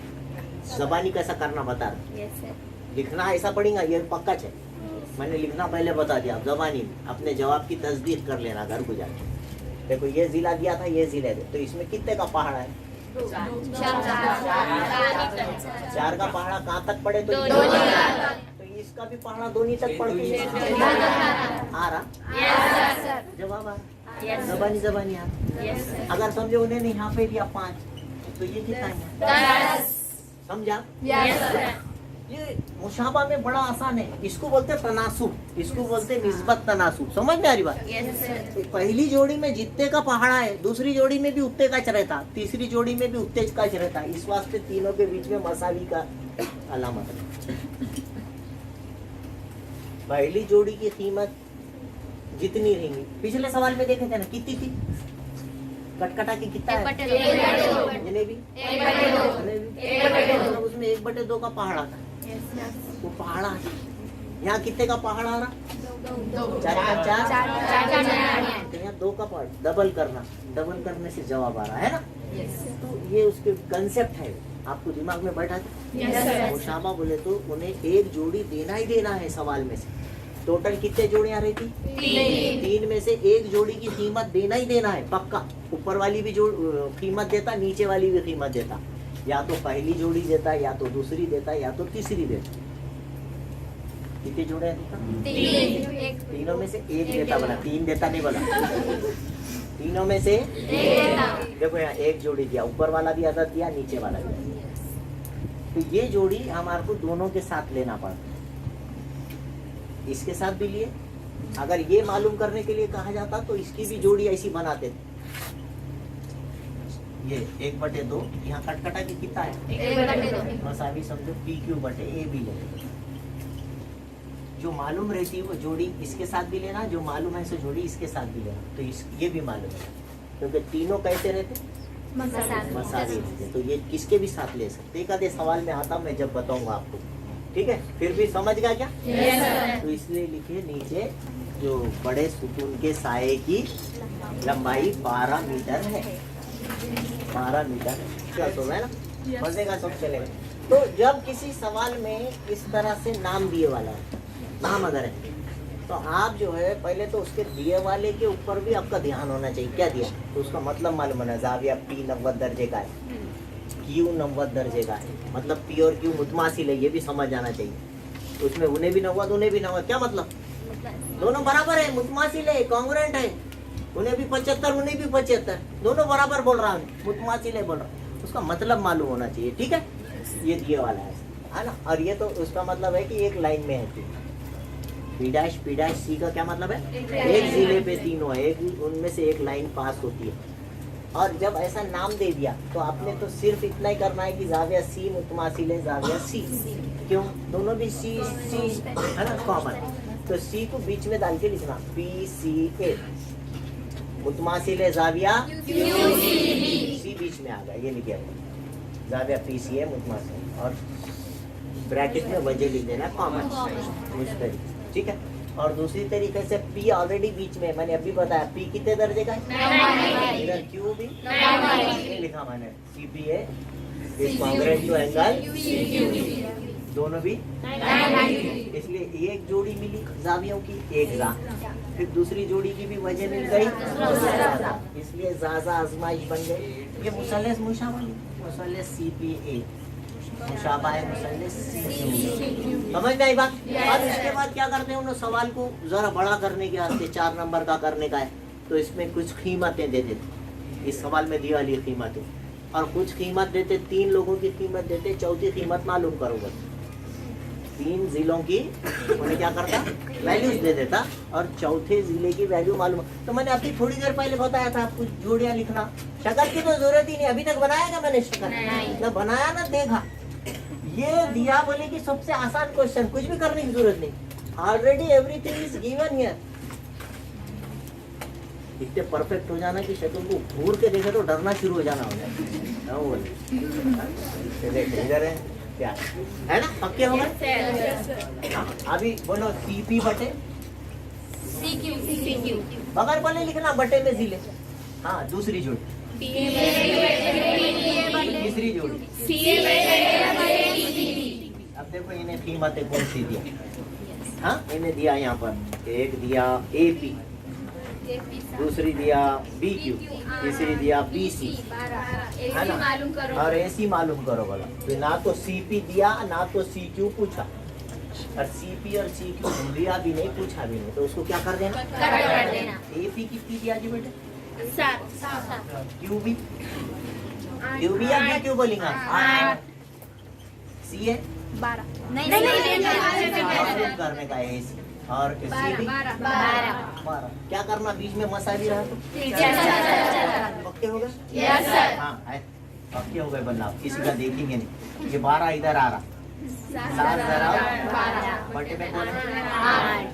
जबानी कैसा करना बता रहा, यस सर। लिखना ऐसा पड़ेगा, ये पक्का है। मैंने लिखना पहले बता दिया, अब जबानी अपने जवाब की तस्दीक कर लेना घर को जाके। देखो ये जिला दिया था, ये जिले दे, तो इसमें कितने का पहाड़ा है? 4 का पहाड़ा कहाँ तक पड़े? तो इसका भी पहाड़ा दोनों तक पड़ती है। आ रहा यस सर। जवाब आ रहा, यस जबानी आ रहा। Yes sir. अगर समझो उन्हें नहीं यहाँ पे दिया 5, तो ये कितना है? 10। समझा? Yes sir. ये मुशाबा में बड़ा आसान है, इसको बोलते हैं तनासुब, इसको बोलते हैं निस्बत तनासुब। समझ में आ रही बात? Yes sir. पहली जोड़ी में जितने का पहाड़ा है, दूसरी जोड़ी में भी उतने का रहता, तीसरी जोड़ी में भी उतने का रहता। इस वास्ते तीनों के बीच में मसावी का अलामत है। पहली जोड़ी की कीमत जितनी रहेंगी, पिछले सवाल में देखे थे ना, कितनी थी? कटकटा की कितना है? जलेबी मतलब उसमें 1/2 का पहाड़ा था, वो पहाड़ा है। यहाँ कितने का पहाड़ा आ रहा? 4 का 4, तो यहाँ 2 का पहाड़, डबल करना, डबल करने से जवाब आ रहा है ना। तो ये उसके कंसेप्ट है, आपको दिमाग में बैठा था। मुशाबा बोले तो उन्हें एक जोड़ी देना ही देना है सवाल में से। टोटल कितने जोड़ियां रही थी? 3 में से एक जोड़ी की कीमत देना ही देना है पक्का। ऊपर वाली भी जो कीमत देता, नीचे वाली भी कीमत देता, या तो पहली जोड़ी देता, या तो दूसरी देता, या तो तीसरी देता। कितनी जोड़े देता? 3। तीनों में से एक देता, बोला 3 देता नहीं बोला, तीनों में से देखो यहाँ एक जोड़ी दिया, ऊपर वाला भी आदत दिया, नीचे वाला भी दिया। तो ये जोड़ी हमारे को दोनों के साथ लेना पड़ता, इसके साथ भी लिए। अगर ये मालूम करने के लिए कहा जाता तो इसकी भी जोड़ी ऐसी बनाते थे। ये 1/2, यहाँ कटकटा की कितना है? मसावी समझो PQ/A भी ले। जो मालूम रहती है वो जोड़ी इसके साथ भी लेना, जो मालूम है सो जोड़ी इसके साथ भी लेना। तो ये भी मालूम है, क्योंकि तीनों कैसे रहते? मसावी रहते। तो ये किसके भी साथ ले सकते। एक आधे सवाल में आता मैं जब बताऊंगा आपको, ठीक है? फिर भी समझ गया क्या? तो इसलिए लिखे नीचे, जो बड़े सुकून के साये की लंबाई 12 मीटर है। 12 मीटर क्या है ना, मजेगा सब चलेगा। तो जब किसी सवाल में इस तरह से नाम दिए वाला है, नाम अगर है, तो आप जो है पहले तो उसके दिए वाले के ऊपर भी आपका ध्यान होना चाहिए। क्या दिया, तो उसका मतलब मालूम होना। जाविया P 90 दर्जे का है, Q 90 दर्जे का है, मतलब P और Q मुतमासिल है, ये भी समझ आना चाहिए। उसमें उन्हें भी 90, उन्हें भी 90, क्या मतलब? दोनों बराबर है, मुतमासिल है, कांग्रुएंट है। उन्हें भी 75, उन्हें भी 75, दोनों बराबर बोल रहा हूँ, मुतमासिल है बोल रहा हूँ। उसका मतलब मालूम होना चाहिए, ठीक है? ये दिए वाला है ना। और ये तो उसका मतलब है कि एक लाइन में है पी डैश सी का क्या मतलब है, एक जिले पे तीनों है, एक उनमें से एक लाइन पास होती है। और जब ऐसा नाम दे दिया तो आपने तो सिर्फ इतना ही करना है कि जाविया सी मुतमासिल है जाविया सी, क्यों, दोनों भी सी है ना कॉमन, तो सी को बीच में डाल के लिखना PCA, मुतमासिल है जाविया सी बीच में आ गया, ये लिख गया जाविया PCA मुतमासिल, और ब्रैकेट में वजह लिख देना कॉमन, उस तरीके, ठीक है। और दूसरी तरीके से P ऑलरेडी बीच में, मैंने अभी बताया P कितने दर्जे का है, इधर Q भी लिखा मैंने, CPA is congruent to angle, दोनों भी, इसलिए एक जोड़ी मिली जावियों की, एक जा, फिर दूसरी जोड़ी की भी वजह मिल गई, इसलिए जाजा आजमाइश बन गई। ये मुसल्लस मुशाबाह, मुसल्लस CPA मुशाबाह है मुसल्लस CQ, समझ में आई बात। और इसके बाद क्या करते हैं उन सवाल को जरा बड़ा करने के वास्ते, 4 नंबर का करने का है, तो इसमें कुछ कीमतें देते थे, इस सवाल में दी वाली कीमतें, और कुछ कीमत देते, 3 लोगों की कीमत देते, चौथी कीमत मालूम करो बस, 3 जिलों की उन्हें क्या करता वैल्यूज दे देता, और चौथे जिले की वैल्यू मालूम। तो मैंने अभी थोड़ी देर पहले बताया था आपको जोड़ियां लिखना, शक्ल की तो जरूरत ही नहीं, अभी तक बनाया क्या मैंने शक्ल, ना बनाया ना देखा, ये दिया बोले कि सबसे आसान क्वेश्चन, कुछ भी करने की जरूरत नहीं, already everything is given here. इतने परफेक्ट हो जाना कि शक्ल को घूर के देखे तो डरना शुरू हो जाना हो जाए, इधर है क्या है ना, पक्के हो गए। अभी बोलो CP बटे CQ बगैर पहले लिखना बटे में जिले, हाँ दूसरी जोड़ी, तीसरी जोड़ी, अब देखो इन्हें कीमतें कौन सी दिया, हाँ इन्हें दिया यहाँ पर, एक दिया AP, दूसरी दिया BQ, तीसरी दिया BC, है ना, मालूम करो, और AC मालूम करो बोला, तो ना तो CP दिया ना तो CQ पूछा, और CP और CQ दिया भी नहीं पूछा भी नहीं, तो उसको क्या कर देना, AP कितनी दिया जी बेटे, 7 QB या BQ बोलेंगे, 8 CA 12 नहीं करने का है AC, और CB 12, क्या करना बीच में मसा भी रहा तो पक्के हो गए, हाँ पक्के हो गए बल्ला, किसी का देखेंगे नहीं, ये 12 इधर आ रहा, 7 जरा बटे में बोले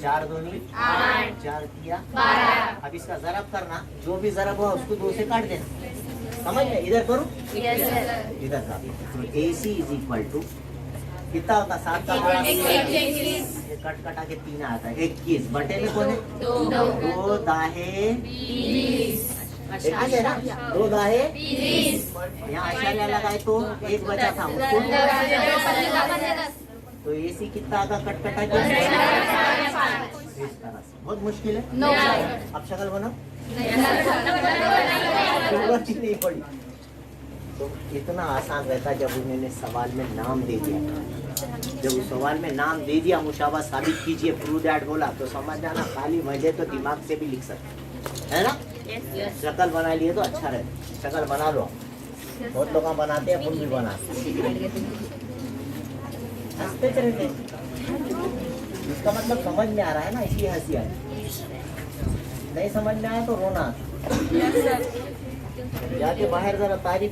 4 दूनी 4 किया 12, अब इसका जरब करना, जो भी जरब हुआ उसको 2 से काट देना, समझ में, इधर करूँ इधर का, तो AC इज इक्वल टू कितना होता, 7 का बड़ा, ये कट कटा के 3 आता है, 21 बटे में कौन है, 2 दाहे 21 है ना, 2 दाहे 20, यहाँ आशार्य लगाए तो 1 बचा था उसको, तो AC कितना आगा कट कटा के, इस तरह से, बहुत मुश्किल है, अब शक्ल बनाओ, जरूरत ही नहीं पड़ी, तो इतना आसान रहता जब उन्होंने सवाल में नाम दे दिया, जब उस सवाल में नाम दे दिया, मुशाबा साबित कीजिए, प्रूव दैट बोला, तो समझ जाना खाली वजह तो दिमाग से भी लिख सकते है ना, शक्ल बना लिए तो अच्छा रहे, शक्ल बना लो, बहुत लोग बनाते हैं, फुल भी बनाते, हंसते रहते, इसका मतलब समझ में आ रहा है ना, इसलिए हंसी आ रही, नहीं समझ में आया तो रोना, जाके बाहर जरा तारीफ